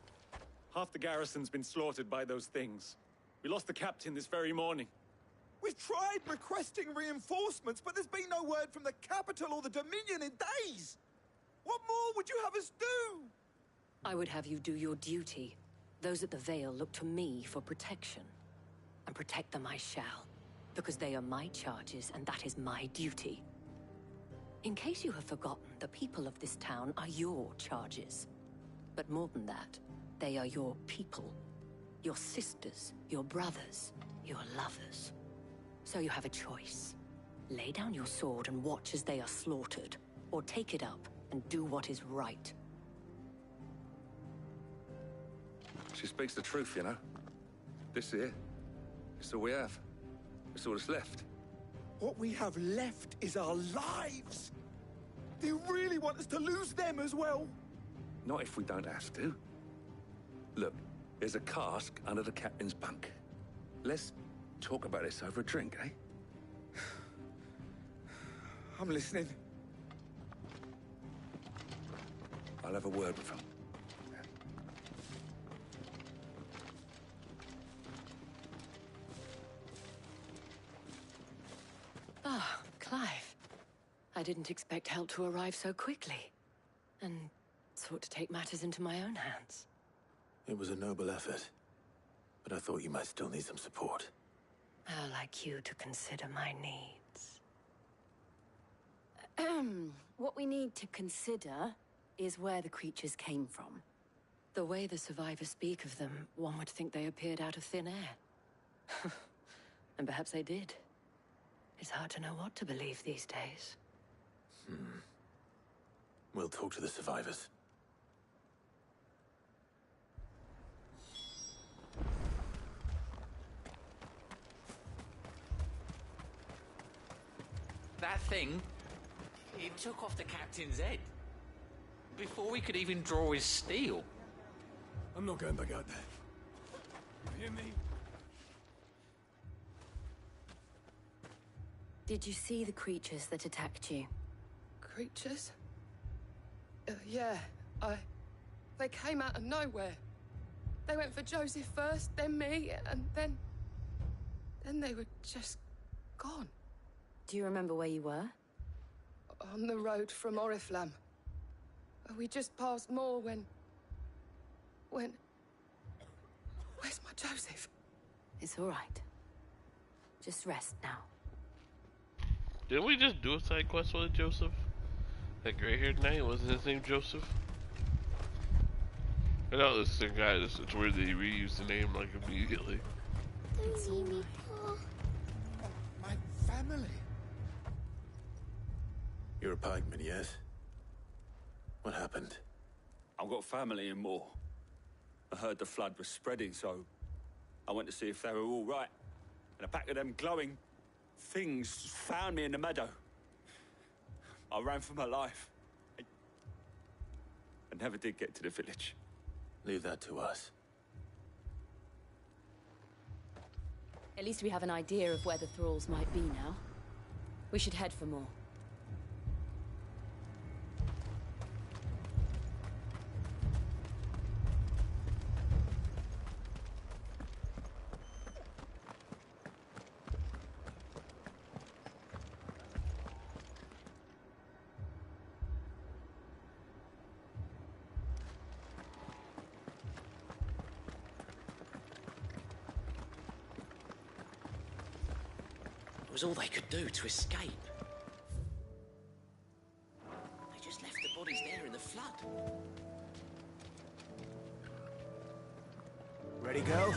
Half the garrison's been slaughtered by those things. We lost the captain this very morning. We've tried requesting reinforcements, but there's been no word from the capital or the Dominion in days. What more would you have us do? I would have you do your duty. Those at the Vale look to me for protection. And protect them I shall, because they are my charges and that is my duty. In case you have forgotten, the people of this town are your charges. But more than that, they are your people. Your sisters, your brothers, your lovers. So you have a choice. Lay down your sword and watch as they are slaughtered, or take it up and do what is right. She speaks the truth, you know. This here, it's all we have. It's all that's left. What we have left is our lives. Do you really want us to lose them as well? Not if we don't have to. Look, there's a cask under the captain's bunk. Let's talk about this over a drink, eh? I'm listening. I'll have a word with him. Ah, Clive. I didn't expect help to arrive so quickly. And sought to take matters into my own hands. It was a noble effort, but I thought you might still need some support. I'd like you to consider my needs. What we need to consider is where the creatures came from. The way the survivors speak of them, one would think they appeared out of thin air. And perhaps they did. It's hard to know what to believe these days. We'll talk to the survivors. That thing, it took off the captain's head. Before we could even draw his steel. I'm not going back out there. You hear me? Did you see the creatures that attacked you? Creatures? Yeah, they came out of nowhere. They went for Joseph first, then me, and then they were just gone. Do you remember where you were? On the road from Oriflamme. We just passed Moor when... Where's my Joseph? It's all right. Just rest now. Didn't we just do a side quest with Joseph? That gray-haired knight, wasn't his name Joseph? I know this is the guy. It's weird that he reused the name like immediately. It's all right. My family. You're a pikeman, yes? What happened? I've got family in Moor. I heard the flood was spreading, so I went to see if they were all right. And a pack of them glowing things found me in the meadow. I ran for my life. I never did get to the village. Leave that to us. At least we have an idea of where the thralls might be now. We should head for more. It was all they could do to escape. They just left the bodies there in the flood. Ready, girl?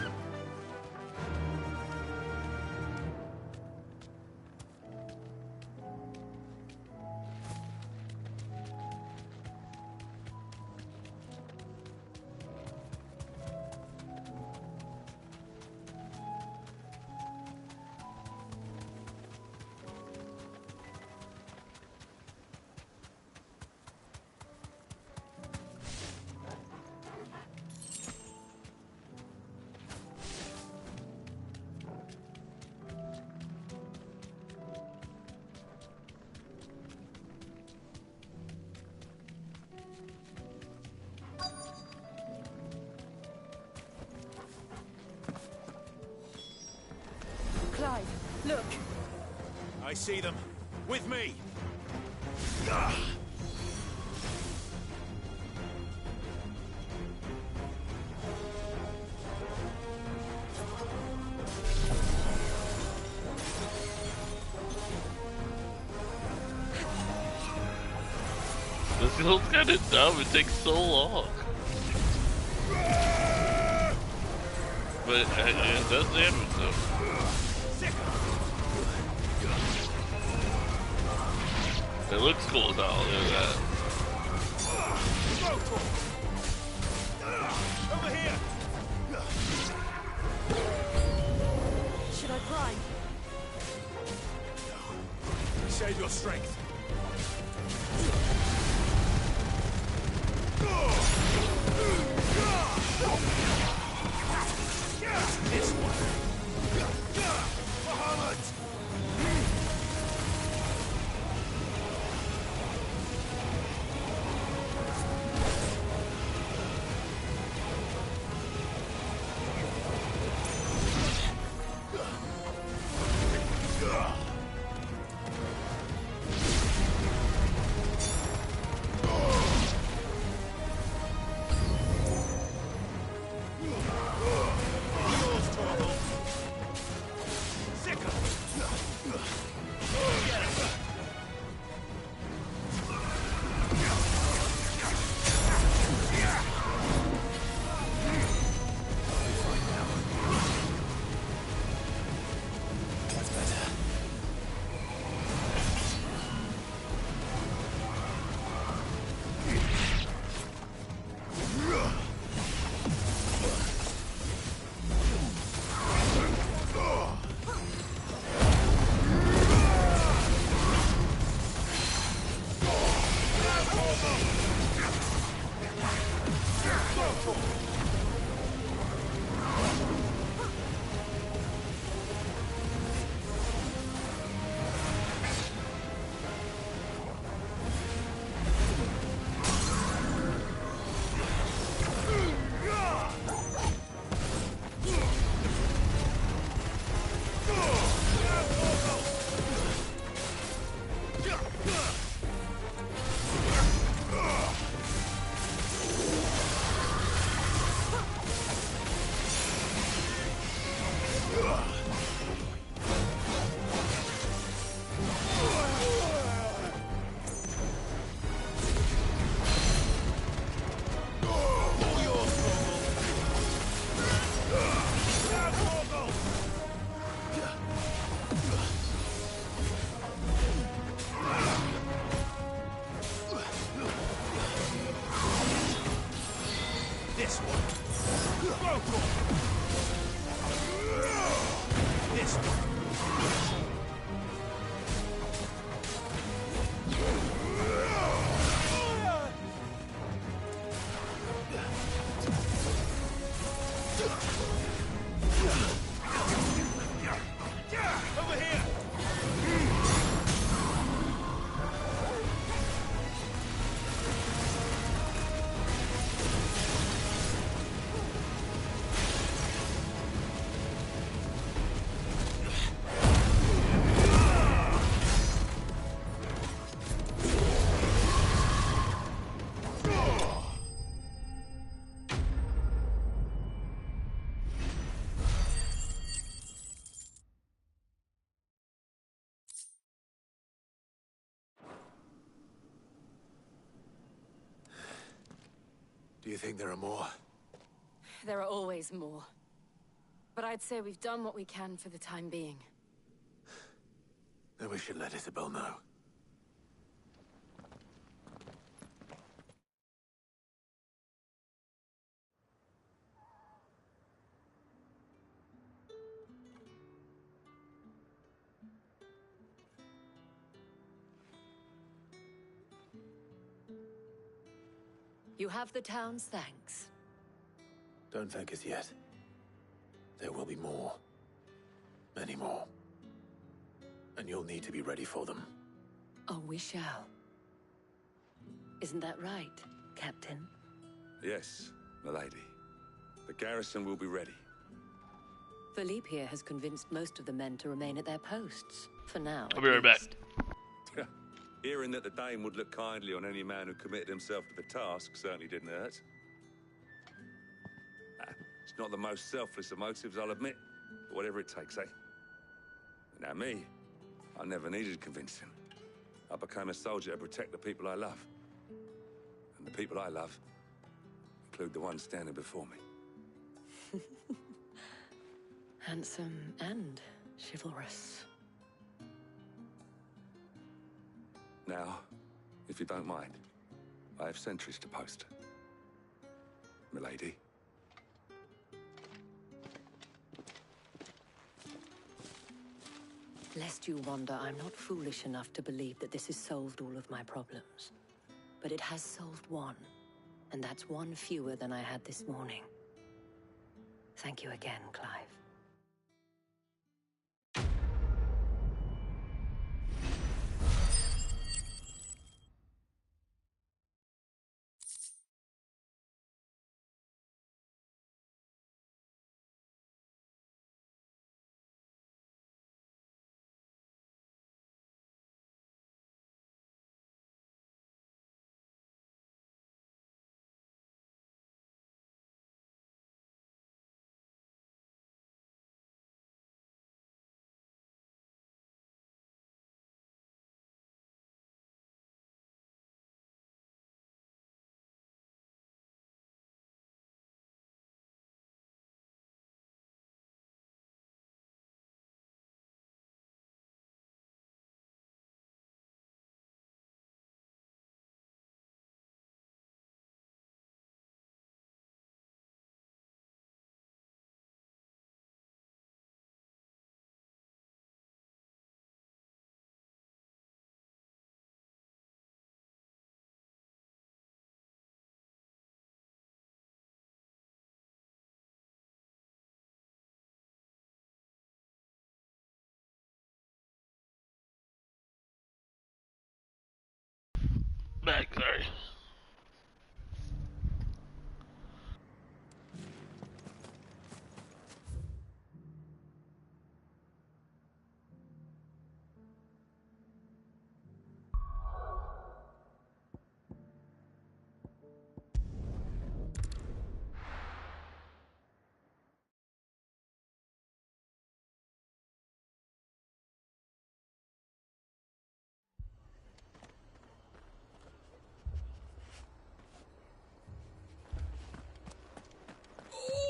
Clive, look! I see them. With me! This feels kind of dumb. It takes so long. But it does damage though. It looks cool as hell, look at that. Over here! Should I prime? Save your strength. This one. Muhammad! Do you think there are more? There are always more. But I'd say we've done what we can for the time being. Then we should let Isabel know. You have the town's thanks. Don't thank us yet. There will be more. Many more. And you'll need to be ready for them. Oh, we shall. Isn't that right, Captain? Yes, milady. The garrison will be ready. Philippe here has convinced most of the men to remain at their posts. For now, I'll be right back. Hearing that the Dane would look kindly on any man who committed himself to the task certainly didn't hurt. It's not the most selfless of motives, I'll admit, but whatever it takes, eh? Now me, I never needed convincing. I became a soldier to protect the people I love. And the people I love include the ones standing before me. Handsome and chivalrous. Now, if you don't mind, I have sentries to post. Milady. Lest you wonder, I'm not foolish enough to believe that this has solved all of my problems. But it has solved one, and that's one fewer than I had this morning. Thank you again, Clive. Back, sorry.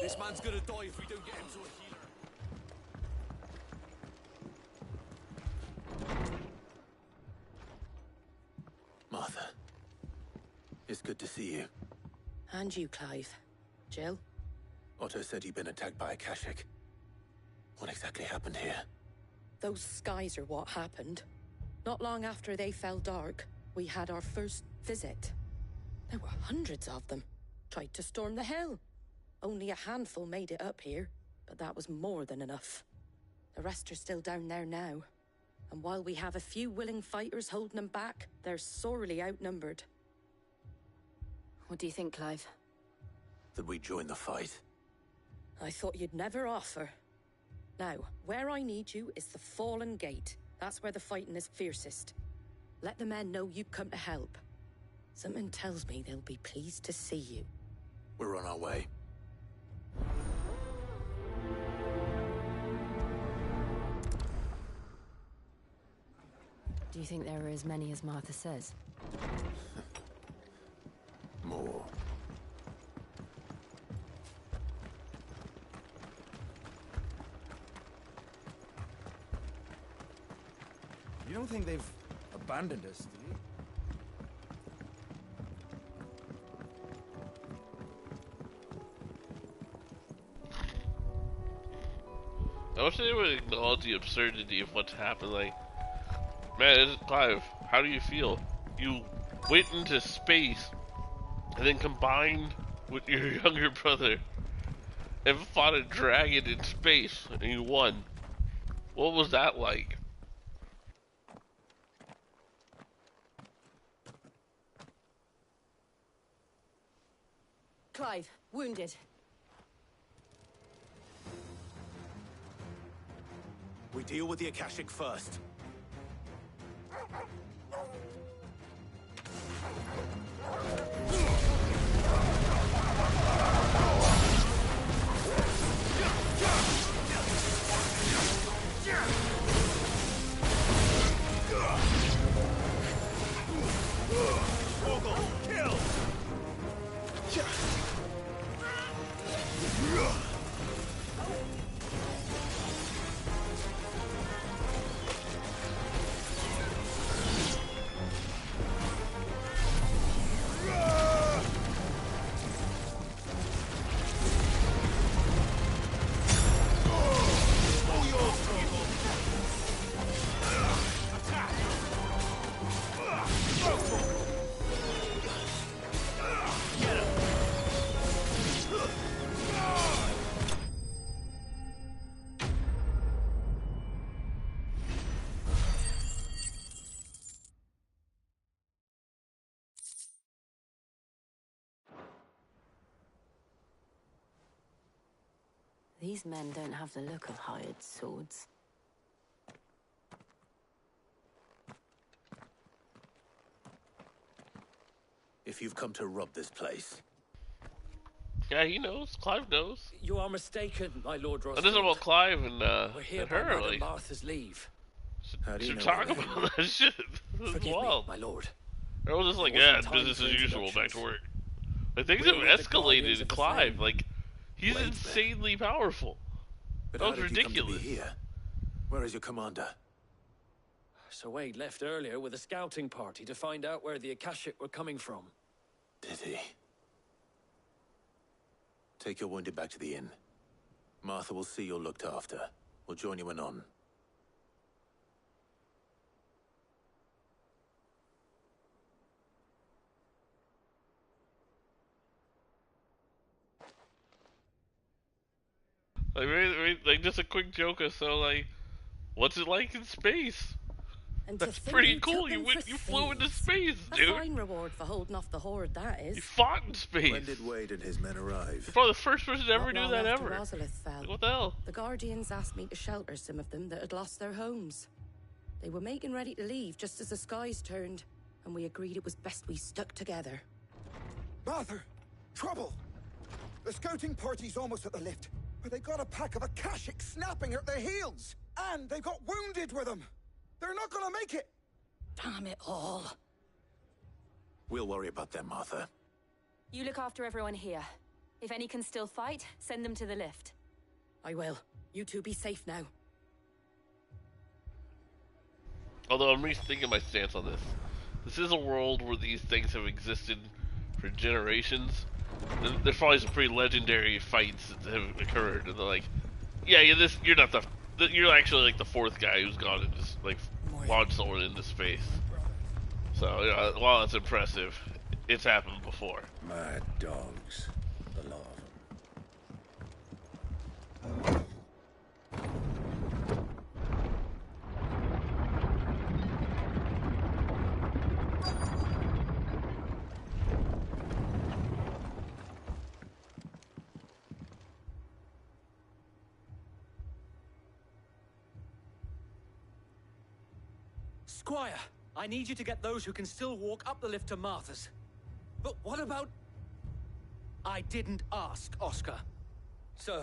This man's gonna die if we don't get him to a healer. Martha. It's good to see you. And you, Clive. Jill? Otto said you'd been attacked by a Kashik. What exactly happened here? Those skies are what happened. Not long after they fell dark, we had our first visit. There were hundreds of them. Tried to storm the hill. Only a handful made it up here, but that was more than enough. The rest are still down there now. And while we have a few willing fighters holding them back, they're sorely outnumbered. What do you think, Clive? That we join the fight? I thought you'd never offer. Now, where I need you is the Fallen Gate. That's where the fighting is fiercest. Let the men know you've come to help. Something tells me they'll be pleased to see you. We're on our way. Do you think there are as many as Martha says? More. You don't think they've abandoned us, do you? I wish they would acknowledge the absurdity of what's happened. Like, man, Clive, how do you feel? You went into space and then combined with your younger brother and fought a dragon in space and you won. What was that like? Clive, wounded. We deal with the Akashic first. Kill! These men don't have the look of hired swords. If you've come to rob this place. Yeah, he knows. Clive knows. You are mistaken, my Lord Rosfield. And this is about Clive and We're here and by her. Madame Like, Martha's leave. should talk about that shit. This is Forgive wild. me, my lord. They're all just like, There yeah, wasn't time business for as usual, back to work. Like, things We have were the guardians escalated. of the Clive, flame. like, he's Wait there. insanely powerful. But That how was did you come to be ridiculous. here? Where is your commander? Sir Wade left earlier with a scouting party to find out where the Akashic were coming from. Did he? Take your wounded back to the inn. Martha will see you're looked after. We'll join you anon. Like, just a quick joke or so, like, what's it like in space? And That's to think pretty you cool. took You them for flew into thieves. space, A dude. fine reward for holding off the horde, that is. You fought in space. When did Wade and his men arrive? You're probably the first person to ever Not do long that after ever. Ozolith fell. Like, what the hell? The Guardians asked me to shelter some of them that had lost their homes. They were making ready to leave just as the skies turned, and we agreed it was best we stuck together. Martha! Trouble! The scouting party's almost at the lift, but they got a pack of Akashic snapping at their heels! And they've got wounded with them! They're not gonna make it! Damn it all. We'll worry about them, Martha. You look after everyone here. If any can still fight, send them to the lift. I will. You two be safe now. Although I'm rethinking my stance on this. This is a world where these things have existed for generations. There's probably some pretty legendary fights that have occurred, and they're like, Yeah, you're not you're actually like the fourth guy who's gone into like launched someone into space. So while it's impressive, it's happened before. Mad dogs, a lot of them. Squire, I need you to get those who can still walk up the lift to Martha's. But what about... I didn't ask, Oscar. Sir.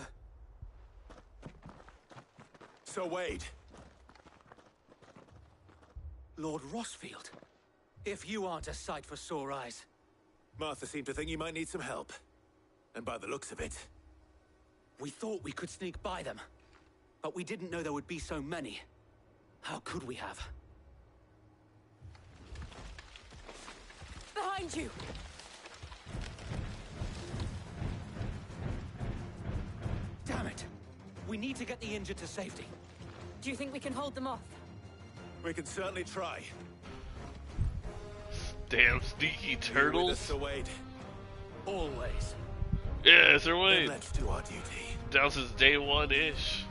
Sir Wade. Lord Rossfield. If you aren't a sight for sore eyes. Martha seemed to think you might need some help. And by the looks of it... We thought we could sneak by them. But we didn't know there would be so many. How could we have? Behind you! Damn it! We need to get the injured to safety. Do you think we can hold them off? We can certainly try. Damn sneaky turtles. With us, Sir Wade. Always. Yeah, Sir Wade. Then let's do our duty. Down since day one-ish.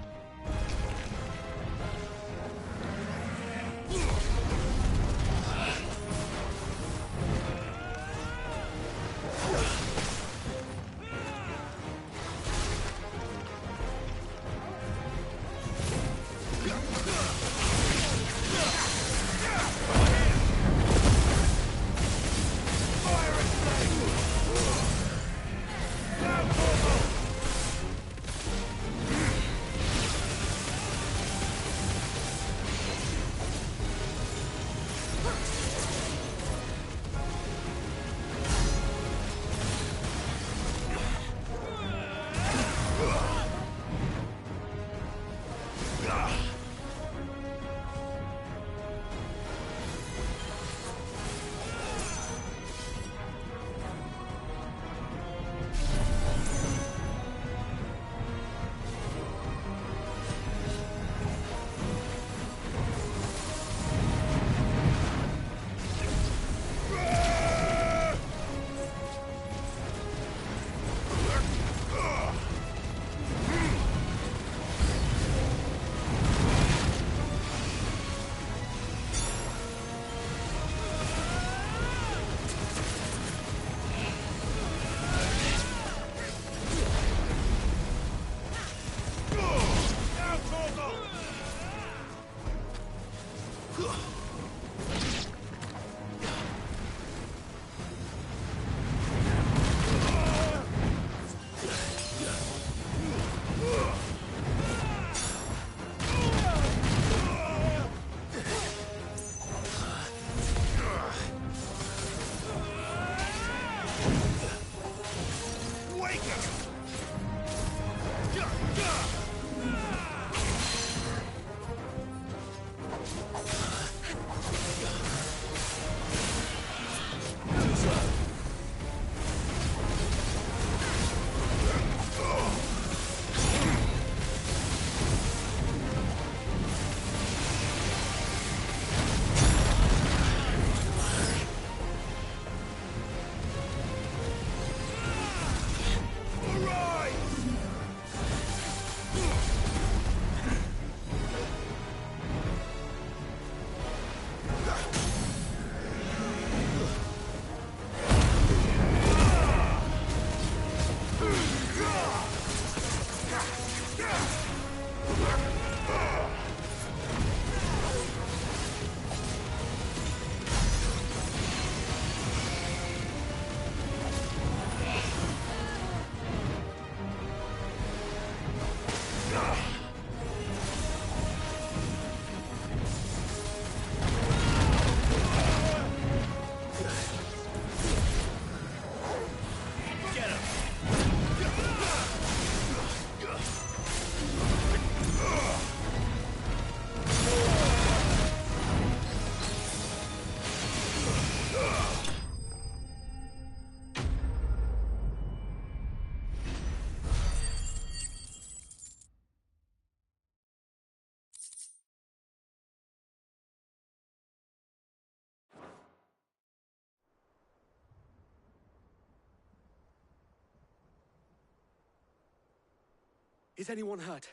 Is anyone hurt?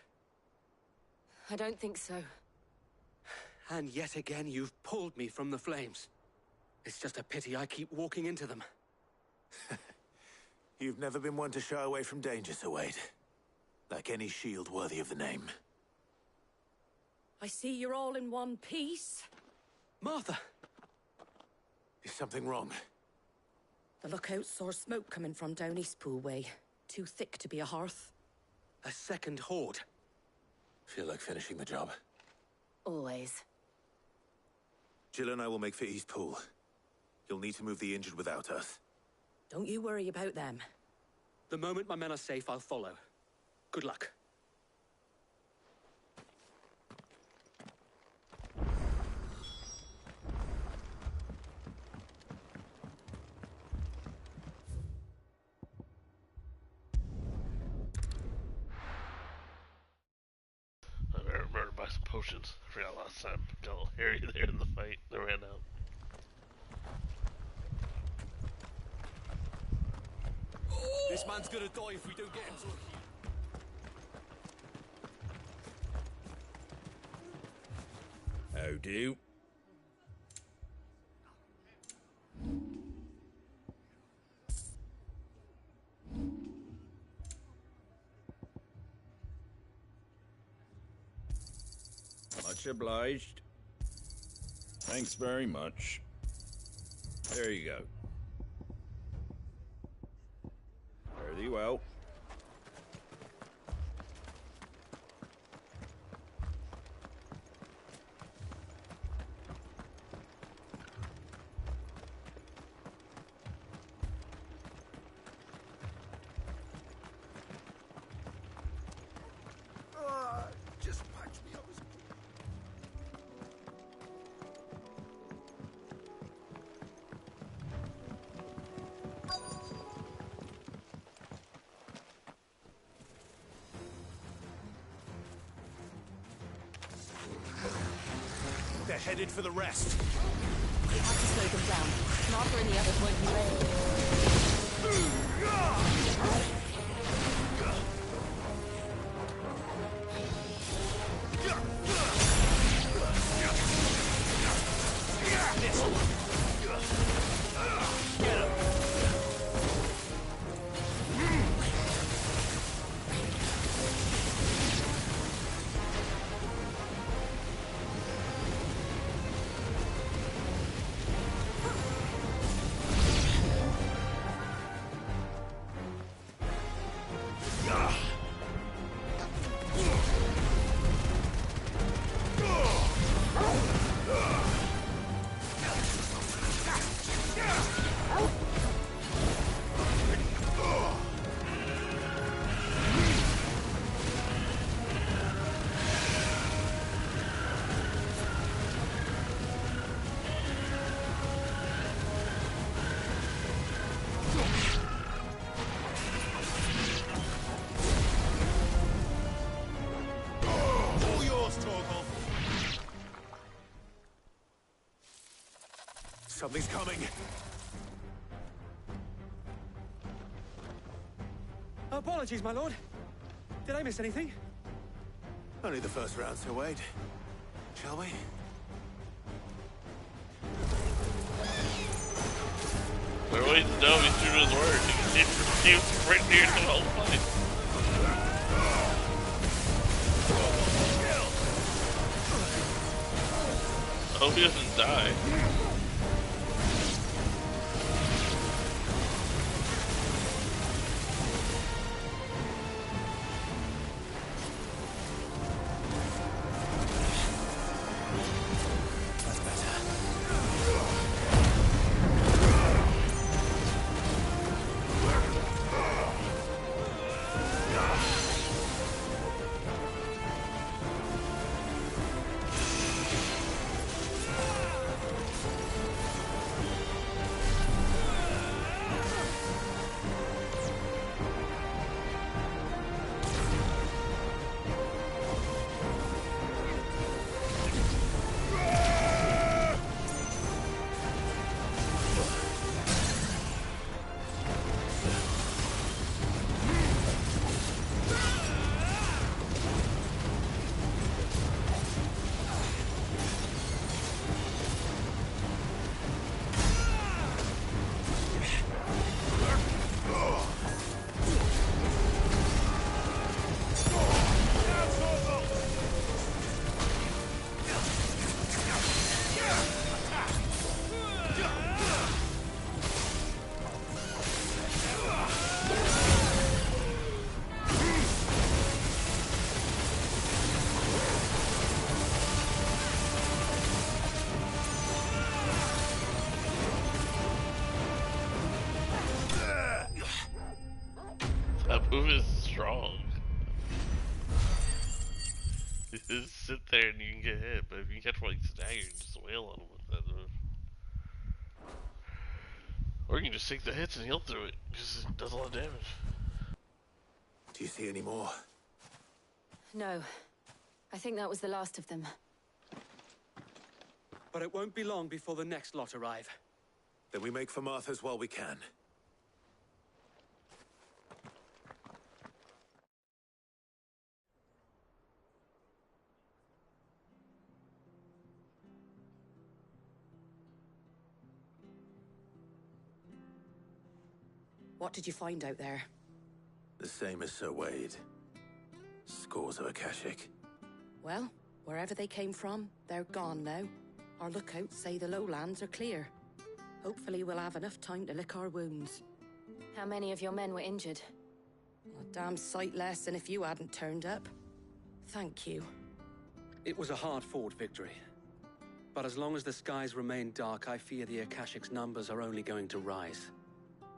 I don't think so. And yet again, you've pulled me from the flames. It's just a pity I keep walking into them. You've never been one to shy away from danger, Sir Wade. Like any shield worthy of the name. I see you're all in one piece. Martha! Is something wrong? The lookout saw smoke coming from down Eastpool way. Too thick to be a hearth. A second horde. Feel like finishing the job. Always. Jill and I will make for Eastpool. You'll need to move the injured without us. Don't you worry about them. The moment my men are safe, I'll follow. Good luck. I remember to buy some potions. I forgot last time. Got a little hairy there in the fight. They ran out. This man's gonna die if we don't get him to a heal. How do? Much obliged. Thanks very much. There you go. Fare thee well. Just patch me up. They're headed for the rest. We have to slow them down. Martha and the others won't be ready. Something's coming. Apologies, my lord. Did I miss anything? Only the first round, Sir Wade. Shall we? We're waiting to know if he's true to his word. He was right near the whole fight. I hope he doesn't die. there and you can get hit, but if you catch one like stagger, you can just wail on him with that move. Or you can just take the hits and heal through it, because it does a lot of damage. Do you see any more? No. I think that was the last of them. But it won't be long before the next lot arrive. Then we make for Martha's while we can. What did you find out there? The same as Sir Wade. Scores of Akashic. Well, wherever they came from, they're gone now. Our lookouts say the lowlands are clear. Hopefully we'll have enough time to lick our wounds. How many of your men were injured? A damn sight less than if you hadn't turned up. Thank you. It was a hard-fought victory. But as long as the skies remain dark, I fear the Akashic's numbers are only going to rise.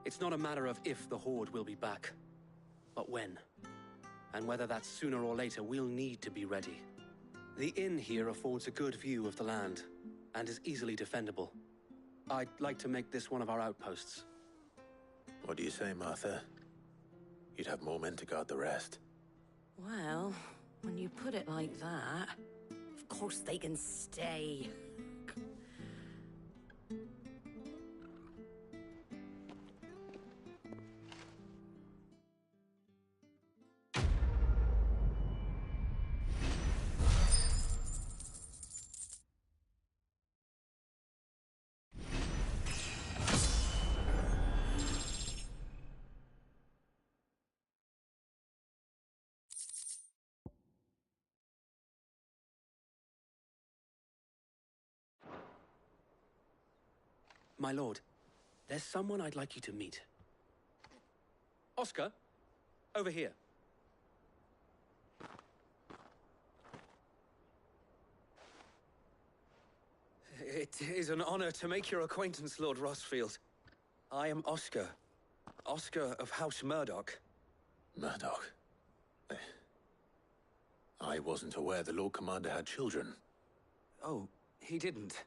It's not a matter of if the Horde will be back, but when. And whether that's sooner or later, we'll need to be ready. The inn here affords a good view of the land, and is easily defendable. I'd like to make this one of our outposts. What do you say, Martha? You'd have more men to guard the rest. Well, when you put it like that, of course they can stay. My lord, there's someone I'd like you to meet. Oscar, over here. It is an honor to make your acquaintance, Lord Rossfield. I am Oscar. Oscar of House Murdoch. Murdoch? I wasn't aware the Lord Commander had children. Oh, he didn't.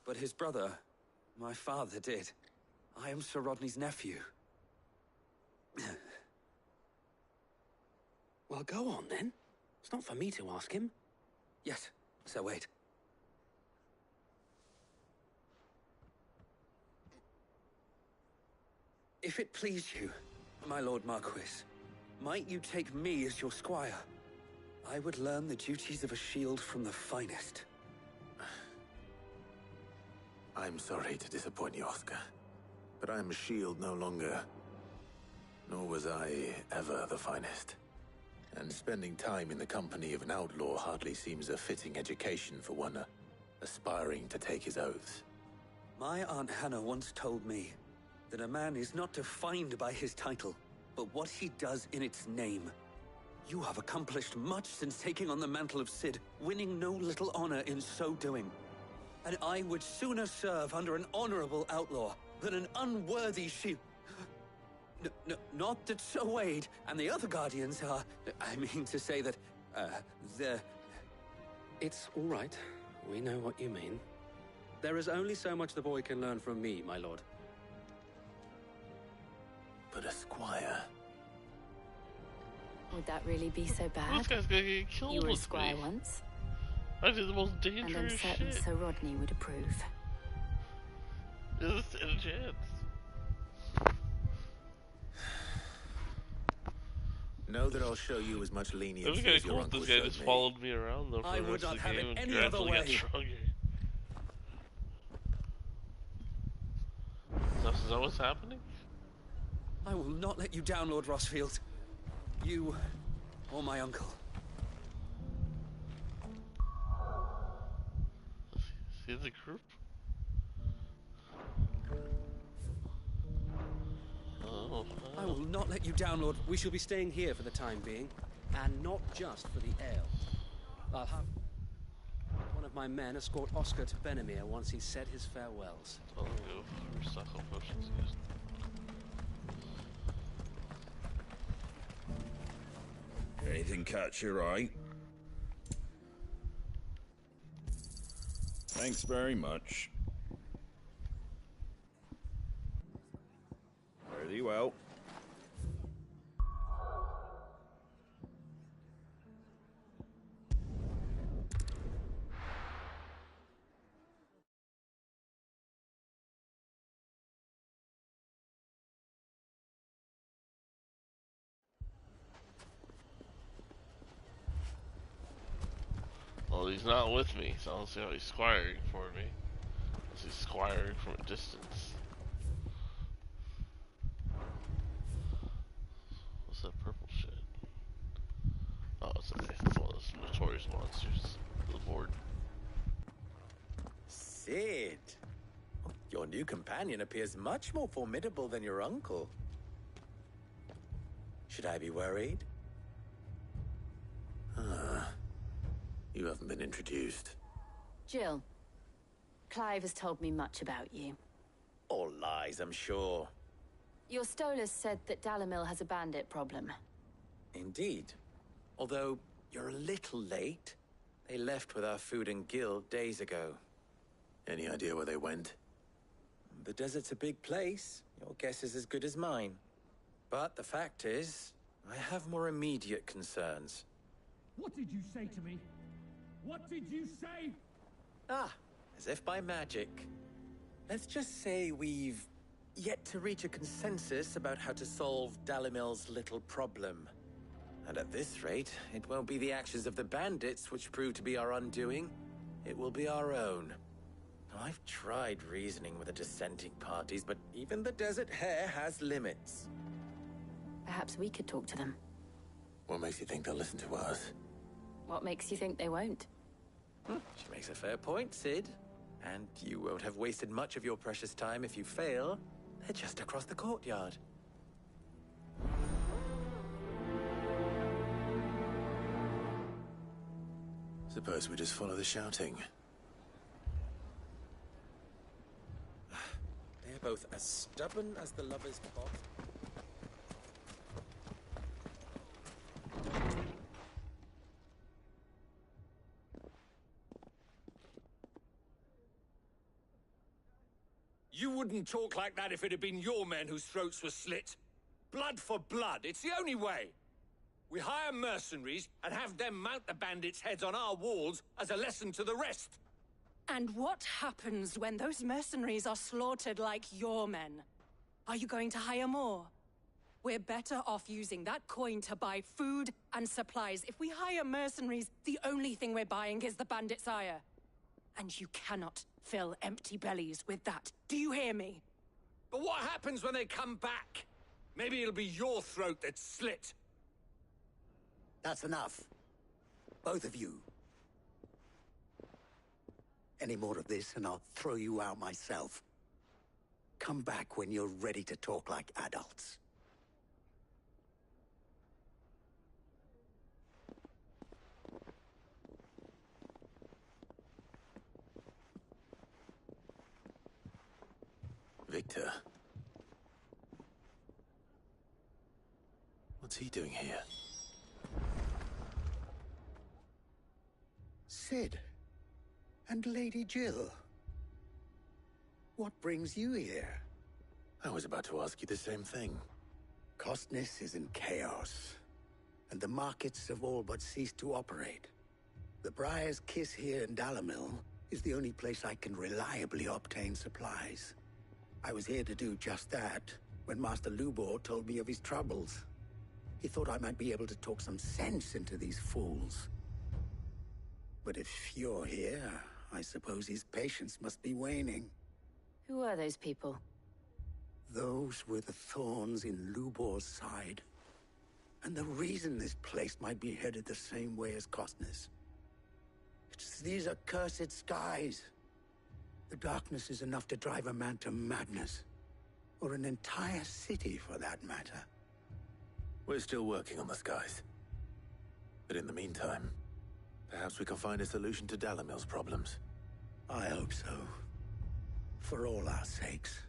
But his brother, my father, did. I am Sir Rodney's nephew. Well, go on, then. It's not for me to ask him. Yes, Sir Wade. If it please you, my Lord Marquis, might you take me as your squire? I would learn the duties of a shield from the finest. I'm sorry to disappoint you, Oscar, but I'm a shield no longer. Nor was I ever the finest. And spending time in the company of an outlaw hardly seems a fitting education for one aspiring to take his oaths. My Aunt Hannah once told me that a man is not defined by his title, but what he does in its name. You have accomplished much since taking on the mantle of Cid, winning no little honor in so doing. And I would sooner serve under an honorable outlaw than an unworthy shield. Not that Sir Wade and the other Guardians are... I mean to say that, they're... It's all right. We know what you mean. There is only so much the boy can learn from me, my lord. But a squire... Would that really be so bad? This guy's gonna get killed. You were a with squire me. once. I did the most And I'm dangerous certain shit. Sir Rodney would approve. There's a chance. Know that I'll show you as much It was leniency kinda as your cool if uncle this guy showed just me. followed me around though for I the would rest of not the have it game and any other gradually got way. stronger. Is that what's happening? I will not let you down, Lord Rossfield. You or my uncle. See the group? Oh, I will not let you down, Lord. We shall be staying here for the time being, and not just for the ale. I'll have one of my men escort Oscar to Benimir once he's said his farewells. I'll go restock all potions, yes. Anything catch your eye? Thanks very much. Very well. Well, he's not with me, so I don't see how he's squiring for me. Unless he's squiring from a distance. What's that purple shit? Oh, it's one of those notorious monsters. The board. Sid! Your new companion appears much more formidable than your uncle. Should I be worried? You haven't been introduced. Jill, Clive has told me much about you. All lies, I'm sure. Your Stolas said that Dalamil has a bandit problem. Indeed. Although, you're a little late. They left with our food and guild days ago. Any idea where they went? The desert's a big place. Your guess is as good as mine. But the fact is, I have more immediate concerns. What did you say to me? What did you say? Ah, as if by magic. Let's just say we've yet to reach a consensus about how to solve Dalimil's little problem. And at this rate, it won't be the actions of the bandits which prove to be our undoing. It will be our own. I've tried reasoning with the dissenting parties, but even the Desert Hare has limits. Perhaps we could talk to them. What makes you think they'll listen to us? What makes you think they won't? She makes a fair point, Sid. And you won't have wasted much of your precious time if you fail. They're just across the courtyard. Suppose we just follow the shouting. They're both as stubborn as the lover's pot. You wouldn't talk like that if it had been your men whose throats were slit. Blood for blood, it's the only way. We hire mercenaries and have them mount the bandits' heads on our walls as a lesson to the rest. And what happens when those mercenaries are slaughtered like your men? Are you going to hire more? We're better off using that coin to buy food and supplies. If we hire mercenaries, the only thing we're buying is the bandit's ire. And you cannot fill empty bellies with that. Do you hear me? But what happens when they come back? Maybe it'll be your throat that's slit. That's enough. Both of you. Any more of this and I'll throw you out myself. Come back when you're ready to talk like adults. Victor. What's he doing here? Sid. And Lady Jill. What brings you here? I was about to ask you the same thing. Costness is in chaos, and the markets have all but ceased to operate. The Briar's Kiss here in Dalamil is the only place I can reliably obtain supplies. I was here to do just that when Master Lubor told me of his troubles. He thought I might be able to talk some sense into these fools. But if you're here, I suppose his patience must be waning. Who are those people? Those were the thorns in Lubor's side. And the reason this place might be headed the same way as Costness. It's these accursed skies. The darkness is enough to drive a man to madness. Or an entire city, for that matter. We're still working on the skies. But in the meantime, perhaps we can find a solution to Dalamil's problems. I hope so. For all our sakes.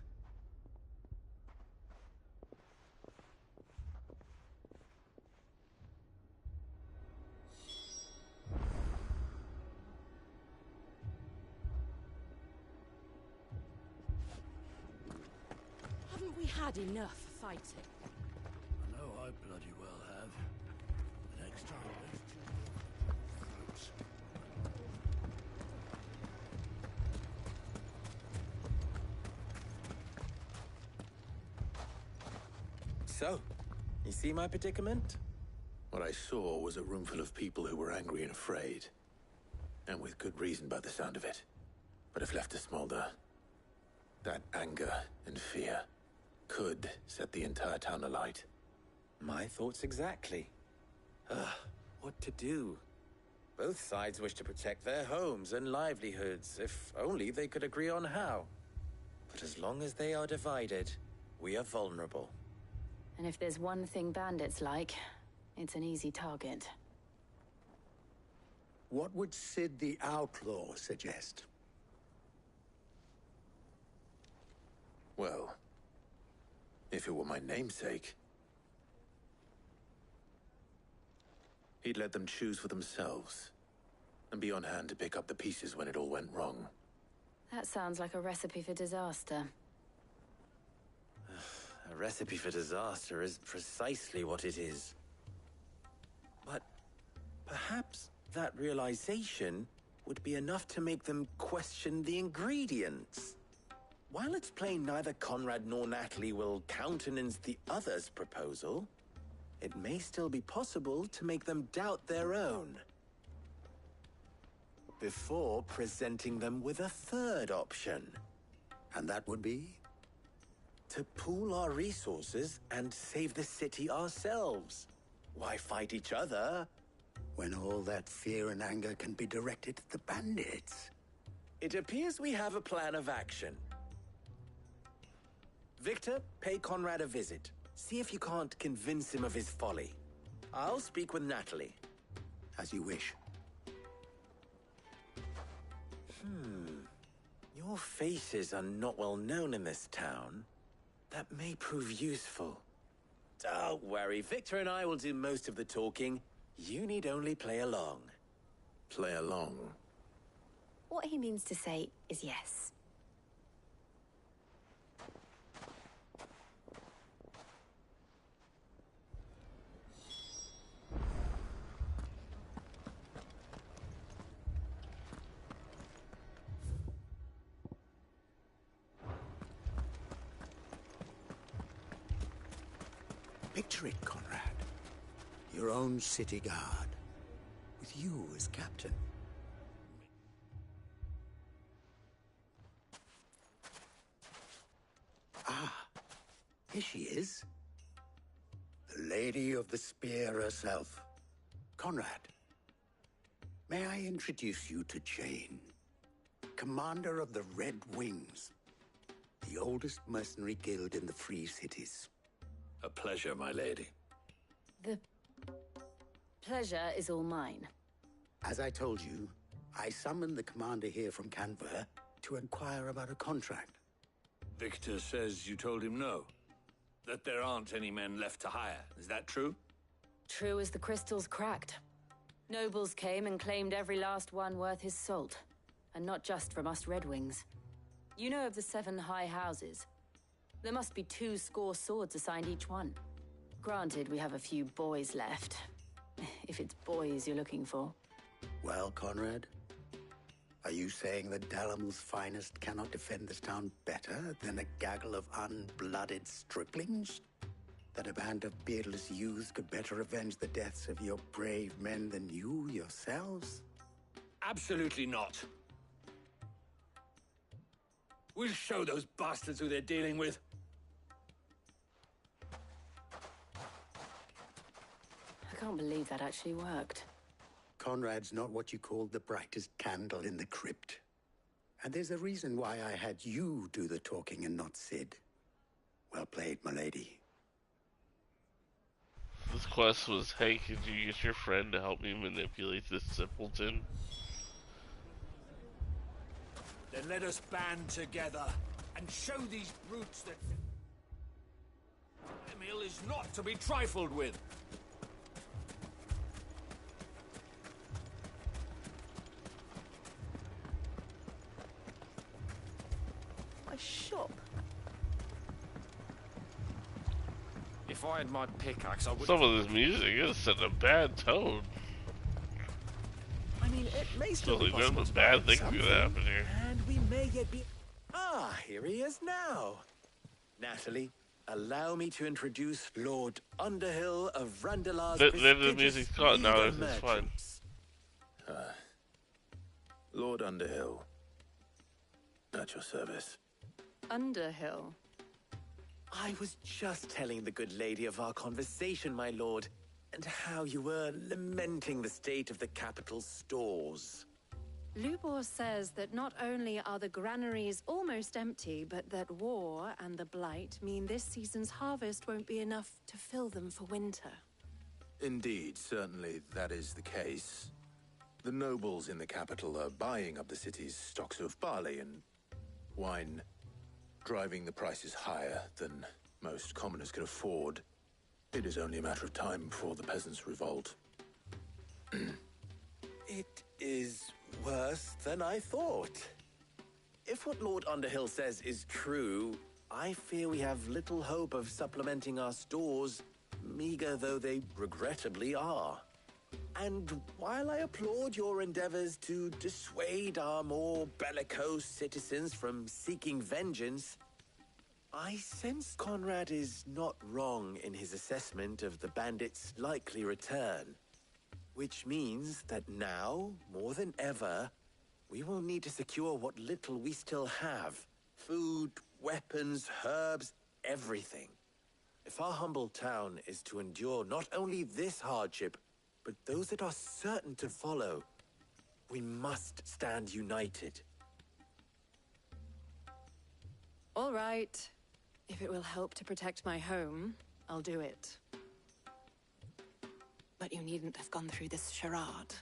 had enough fighting. I know I bloody well have. The next time let's So, you see my predicament? What I saw was a room full of people who were angry and afraid. And with good reason by the sound of it. But if left to smolder, that anger and fear could set the entire town alight. My thoughts exactly. What to do? Both sides wish to protect their homes and livelihoods, if only they could agree on how. But as long as they are divided, we are vulnerable. And if there's one thing bandits like, it's an easy target. What would Sid the Outlaw suggest? Well, if it were my namesake, he'd let them choose for themselves and be on hand to pick up the pieces when it all went wrong. That sounds like a recipe for disaster. A recipe for disaster is precisely what it is. But perhaps that realization would be enough to make them question the ingredients. While it's plain neither Conrad nor Natalie will countenance the other's proposal, it may still be possible to make them doubt their own. Before presenting them with a third option. And that would be? To pool our resources and save the city ourselves. Why fight each other? When all that fear and anger can be directed at the bandits. It appears we have a plan of action. Victor, pay Conrad a visit. See if you can't convince him of his folly. I'll speak with Natalie. As you wish. Your faces are not well known in this town. That may prove useful. Don't worry, Victor and I will do most of the talking. You need only play along. Play along? What he means to say is yes. Picture it, Conrad. Your own city guard, with you as captain. Ah, here she is. The Lady of the Spear herself. Conrad, may I introduce you to Jane, commander of the Red Wings, the oldest mercenary guild in the Free Cities. A pleasure, my lady. The pleasure is all mine. As I told you, I summoned the commander here from Canver to inquire about a contract. Victor says you told him no. That there aren't any men left to hire. Is that true? True as the crystals cracked. Nobles came and claimed every last one worth his salt. And not just from us Red Wings. You know of the 7 high houses. There must be 2 swords assigned each one. Granted, we have a few boys left. If it's boys you're looking for. Well, Conrad, are you saying that Dalamil's finest cannot defend this town better than a gaggle of unblooded striplings? That a band of beardless youths could better avenge the deaths of your brave men than you yourselves? Absolutely not. We'll show those bastards who they're dealing with. I can't believe that actually worked. Conrad's not what you called the brightest candle in the crypt. And there's a reason why I had you do the talking and not Sid. Well played, my lady. This quest was, hey, could you get your friend to help me manipulate this simpleton? Then let us band together and show these brutes that Emil is not to be trifled with. My shop. if I had my pickaxe, I would. Some of this music is set a bad tone. I mean, it may still So be none possible of to bad find things could something, happen here. and we may yet be... Ah, here he is now. Natalie, allow me to introduce Lord Underhill of Randalar's The music's caught now, it's fine. Lord Underhill. At your service. Underhill. I was just telling the good lady of our conversation, my lord, and how you were lamenting the state of the capital's stores. Lubor says that not only are the granaries almost empty, but that war and the Blight mean this season's harvest won't be enough to fill them for winter. Indeed, certainly that is the case. The nobles in the capital are buying up the city's stocks of barley and wine, driving the prices higher than most commoners can afford. It is only a matter of time before the peasants revolt. It is worse than I thought. If what Lord Underhill says is true, I fear we have little hope of supplementing our stores, meager though they regrettably are. And while I applaud your endeavors to dissuade our more bellicose citizens from seeking vengeance, I sense Conrad is not wrong in his assessment of the bandits' likely return. Which means that now, more than ever, we will need to secure what little we still have. Food, weapons, herbs, everything. If our humble town is to endure not only this hardship, but those that are certain to follow, we must stand united. All right. If it will help to protect my home, I'll do it. But you needn't have gone through this charade.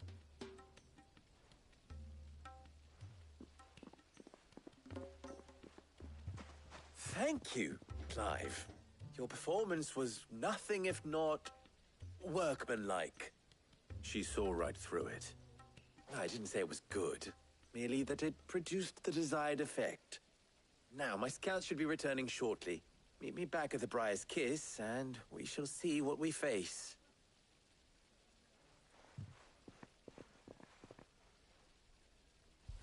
Thank you, Clive. Your performance was nothing if not workmanlike. She saw right through it. I didn't say it was good, merely that it produced the desired effect. Now, my scouts should be returning shortly. Meet me back at the Briar's Kiss, and we shall see what we face.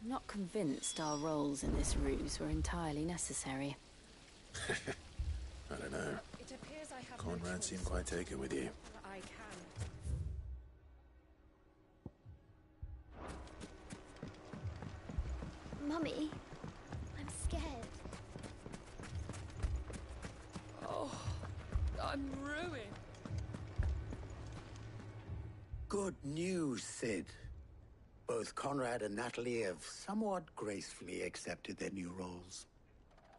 I'm not convinced our roles in this ruse were entirely necessary. I don't know. It appears I have Conrad seemed quite taken with you. I can. Mummy, I'm scared. Oh, I'm ruined. Good news, Sid. Both Conrad and Natalie have somewhat gracefully accepted their new roles.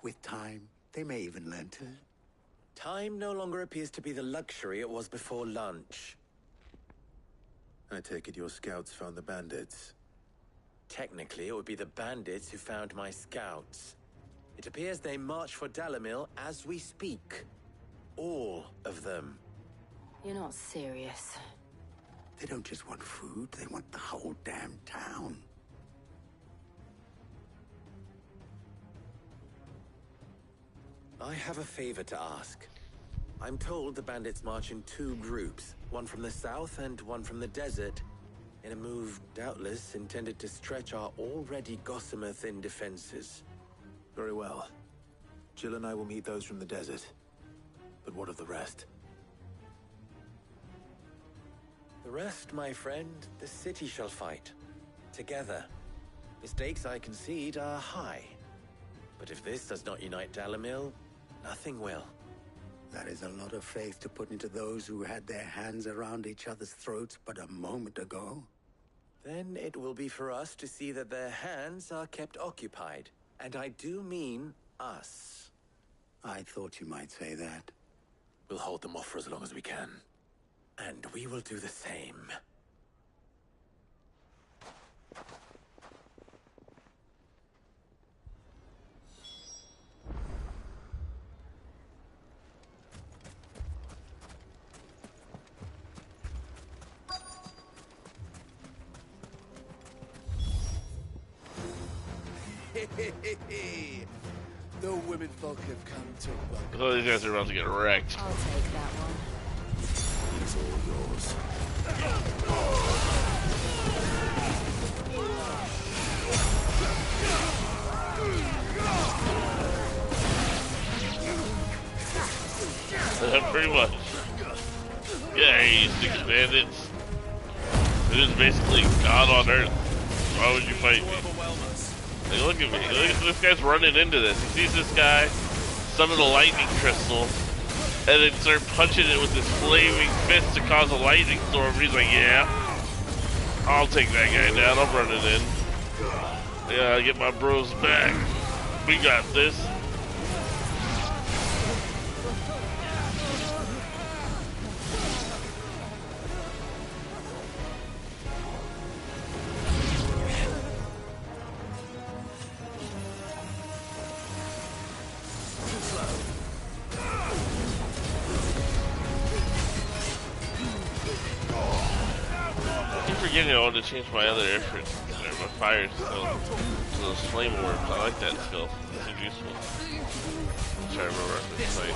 With time, they may even learn to... Time no longer appears to be the luxury it was before lunch. I take it your scouts found the bandits. Technically, it would be the bandits who found my scouts. It appears they march for Dalimil as we speak. All of them. You're not serious. They don't just want food, they want the whole damn town. I have a favor to ask. I'm told the bandits march in two groups, one from the south and one from the desert, in a move doubtless intended to stretch our already gossamer-thin defenses. Very well. Jill and I will meet those from the desert. But what of the rest? The rest, my friend, the city shall fight. Together. The stakes, I concede, are high. But if this does not unite Dalimil, nothing will. That is a lot of faith to put into those who had their hands around each other's throats but a moment ago. Then it will be for us to see that their hands are kept occupied. And I do mean us. I thought you might say that. We'll hold them off for as long as we can. And we will do the same. No women folk have come to welcome. Oh, these guys are about to get wrecked. I'll take that one. It's all yours. Pretty much. Yeah, you 6 bandits. It is basically God on Earth. Why would you fight me? Like, look at me. Look at this guy's running into this. He sees this guy summon a lightning crystal and then start punching it with his flaming fist to cause a lightning storm. He's like, yeah, I'll take that guy down. I'm running in. Yeah, get my bros back. We got this. I want to change my other effort, my fire skill to those flame orbs. I like that skill. It seems useful. I'm trying to remember if it's like.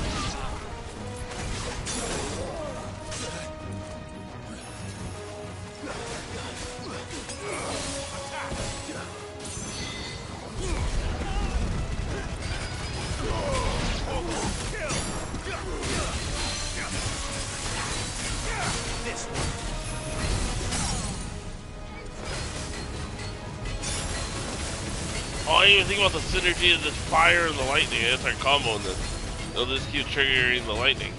Oh, I didn't even think about the synergy of this fire and the lightning. It's our combo in this. They'll just keep triggering the lightning.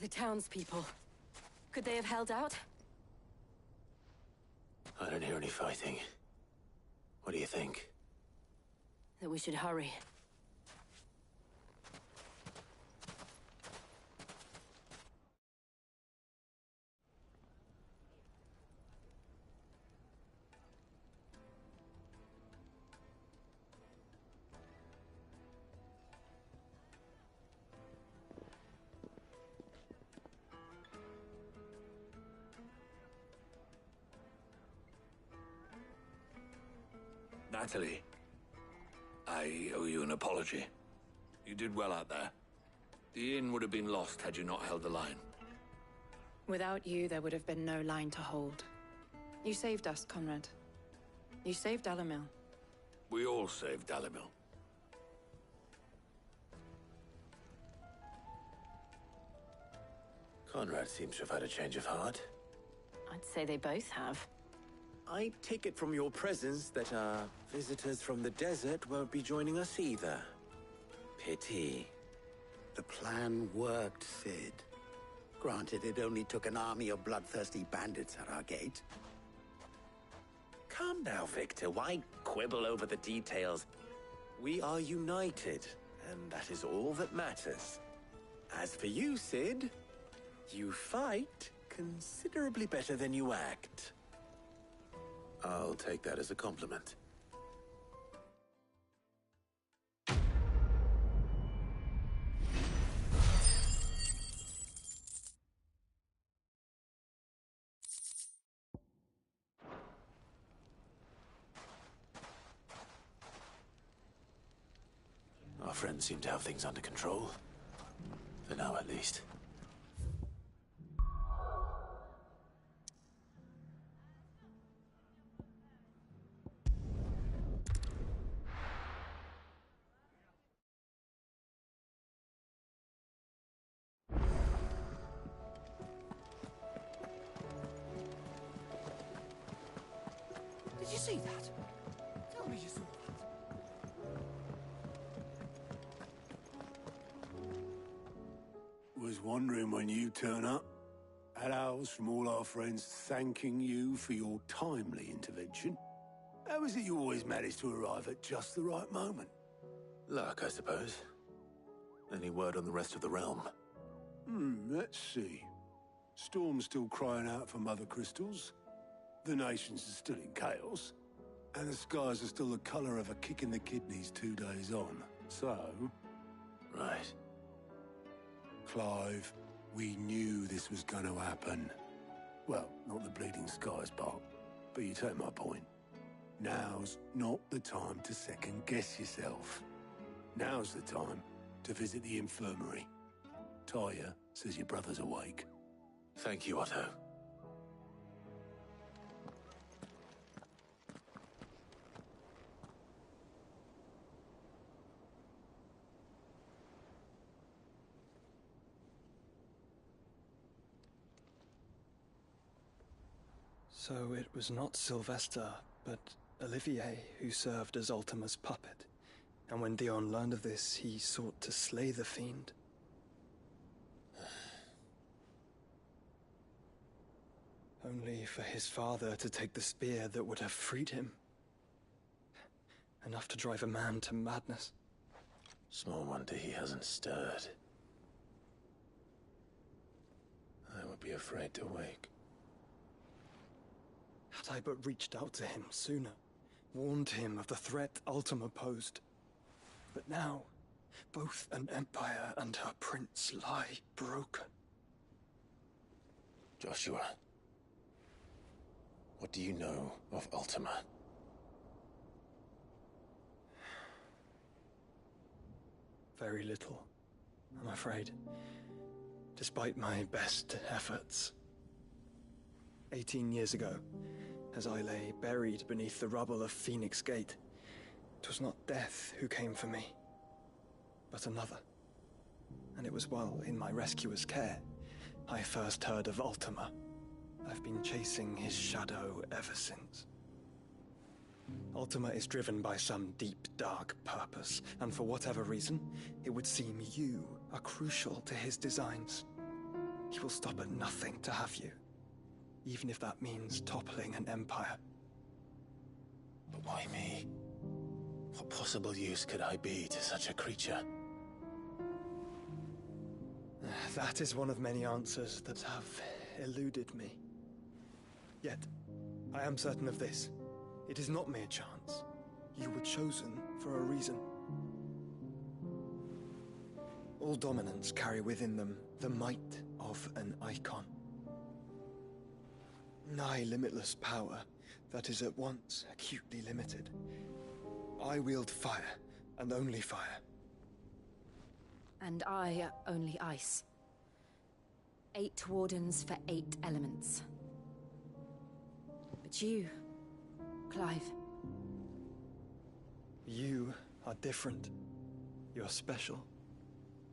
The townspeople. Could they have held out? I don't hear any fighting. What do you think? That we should hurry. Natalie, I owe you an apology. You did well out there. The inn would have been lost had you not held the line. Without you, there would have been no line to hold. You saved us, Conrad. You saved Dalimil. We all saved Dalimil. Conrad seems to have had a change of heart. I'd say they both have. I take it from your presence that our visitors from the desert won't be joining us either. Pity. The plan worked, Sid. Granted, it only took an army of bloodthirsty bandits at our gate. Calm now, Victor. Why quibble over the details? We are united, and that is all that matters. As for you, Sid, you fight considerably better than you act. I'll take that as a compliment. Our friends seem to have things under control. For now, at least. see that? Tell me you saw that. Was wondering when you turn up. Had owls from all our friends thanking you for your timely intervention. How is it you always manage to arrive at just the right moment? Luck, I suppose. Any word on the rest of the realm? Let's see. Storm's still crying out for mother crystals. The nations are still in chaos. And the skies are still the colour of a kick in the kidneys 2 days on. So... Right. Clive, we knew this was going to happen. Well, not the bleeding skies part, but you take my point. Now's not the time to second-guess yourself. Now's the time to visit the infirmary. Taya says your brother's awake. Thank you, Otto. So it was not Sylvester, but Olivier who served as Ultima's puppet. And when Dion learned of this, he sought to slay the fiend. Only for his father to take the spear that would have freed him. Enough to drive a man to madness. Small wonder he hasn't stirred. I would be afraid to wake. Had I but reached out to him sooner, warned him of the threat Ultima posed. But now, both an empire and her prince lie broken. Joshua, what do you know of Ultima? Very little, I'm afraid. Despite my best efforts. 18 years ago, as I lay buried beneath the rubble of Phoenix Gate, it was not death who came for me, but another. And it was while in my rescuer's care, I first heard of Ultima. I've been chasing his shadow ever since. Ultima is driven by some deep, dark purpose, and for whatever reason, it would seem you are crucial to his designs. He will stop at nothing to have you, even if that means toppling an empire. But why me? What possible use could I be to such a creature? That is one of many answers that have eluded me. Yet, I am certain of this. It is not mere chance. You were chosen for a reason. All dominants carry within them the might of an icon. Nigh limitless power that is at once acutely limited. I wield fire, and only fire. And I only ice. 8 wardens for 8 elements. But you, Clive. You are different. You're special.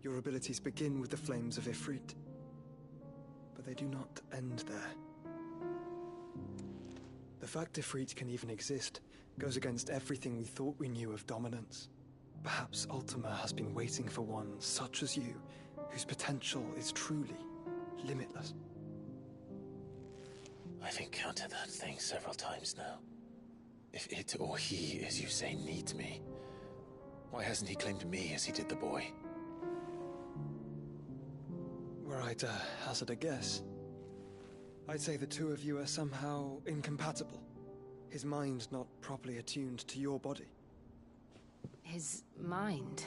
Your abilities begin with the flames of Ifrit. But they do not end there. The fact Ifrit can even exist goes against everything we thought we knew of dominance. Perhaps Ultima has been waiting for one such as you, whose potential is truly limitless. I've encountered that thing several times now. If it or he, as you say, needs me, why hasn't he claimed me as he did the boy? Were I to hazard a guess, I'd say the two of you are somehow incompatible. His mind not properly attuned to your body. His mind?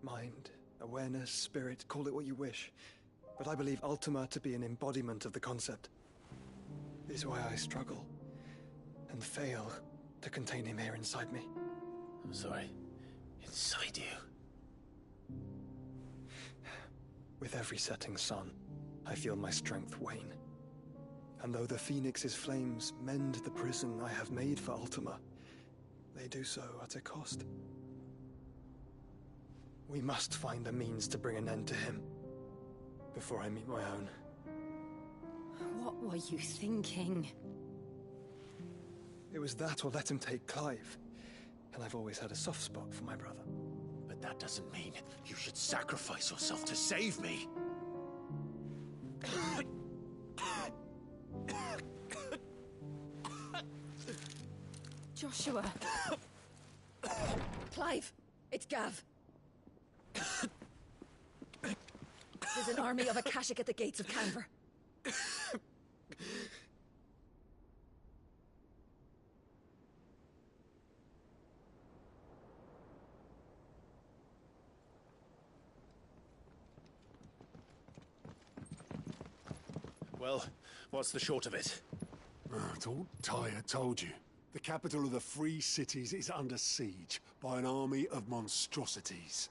Mind, awareness, spirit, call it what you wish. But I believe Ultima to be an embodiment of the concept. This is why I struggle and fail to contain him here inside me. I'm sorry. Inside you? With every setting sun, I feel my strength wane. And though the Phoenix's flames mend the prison I have made for Ultima, they do so at a cost. We must find a means to bring an end to him, before I meet my own. What were you thinking? It was that or let him take Clive. And I've always had a soft spot for my brother. But that doesn't mean you should sacrifice yourself to save me. Joshua. Clive, it's Gav. There's an army of Akashic at the gates of Canver. Well, what's the short of it? It's all Tyre told you. The capital of the Free Cities is under siege by an army of monstrosities.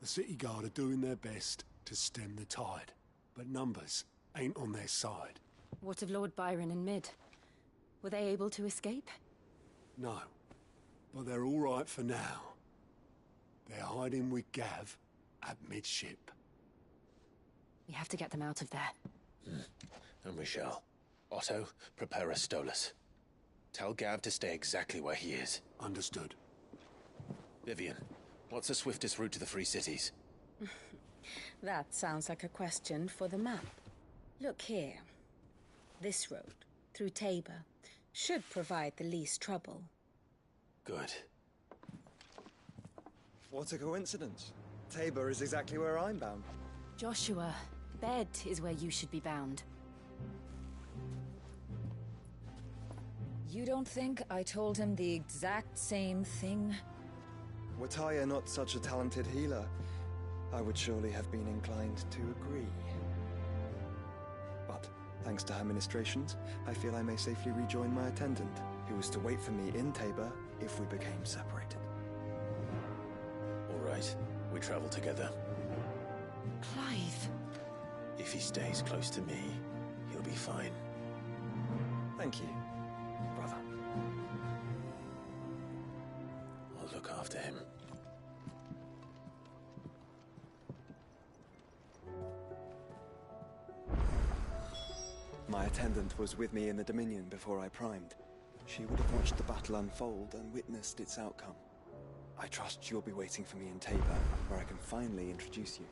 The city guard are doing their best to stem the tide, but numbers ain't on their side. What of Lord Byron and Mid? Were they able to escape? No, but they're all right for now. They're hiding with Gav at midship. We have to get them out of there. And we shall. Otto, prepare a Stolas. Tell Gav to stay exactly where he is. Understood. Vivian, what's the swiftest route to the Free Cities? That sounds like a question for the map. Look here. This road, through Tabor, should provide the least trouble. Good. What a coincidence. Tabor is exactly where I'm bound. Joshua, Bed is where you should be bound. You don't think I told him the exact same thing? Were Tyre not such a talented healer, I would surely have been inclined to agree. But, thanks to her ministrations, I feel I may safely rejoin my attendant, who was to wait for me in Tabor if we became separated. All right, we travel together. Clive. If he stays close to me, he'll be fine. Thank you, brother. I'll look after him. My attendant was with me in the Dominion before I primed. She would have watched the battle unfold and witnessed its outcome. I trust you'll be waiting for me in Tabor, where I can finally introduce you.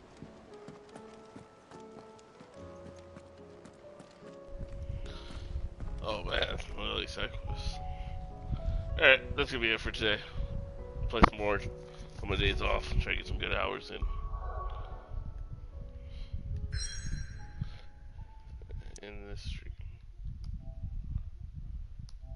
Oh man, really cyclist. Alright, that's gonna be it for today. Play some more on my days off, try to get some good hours in this stream.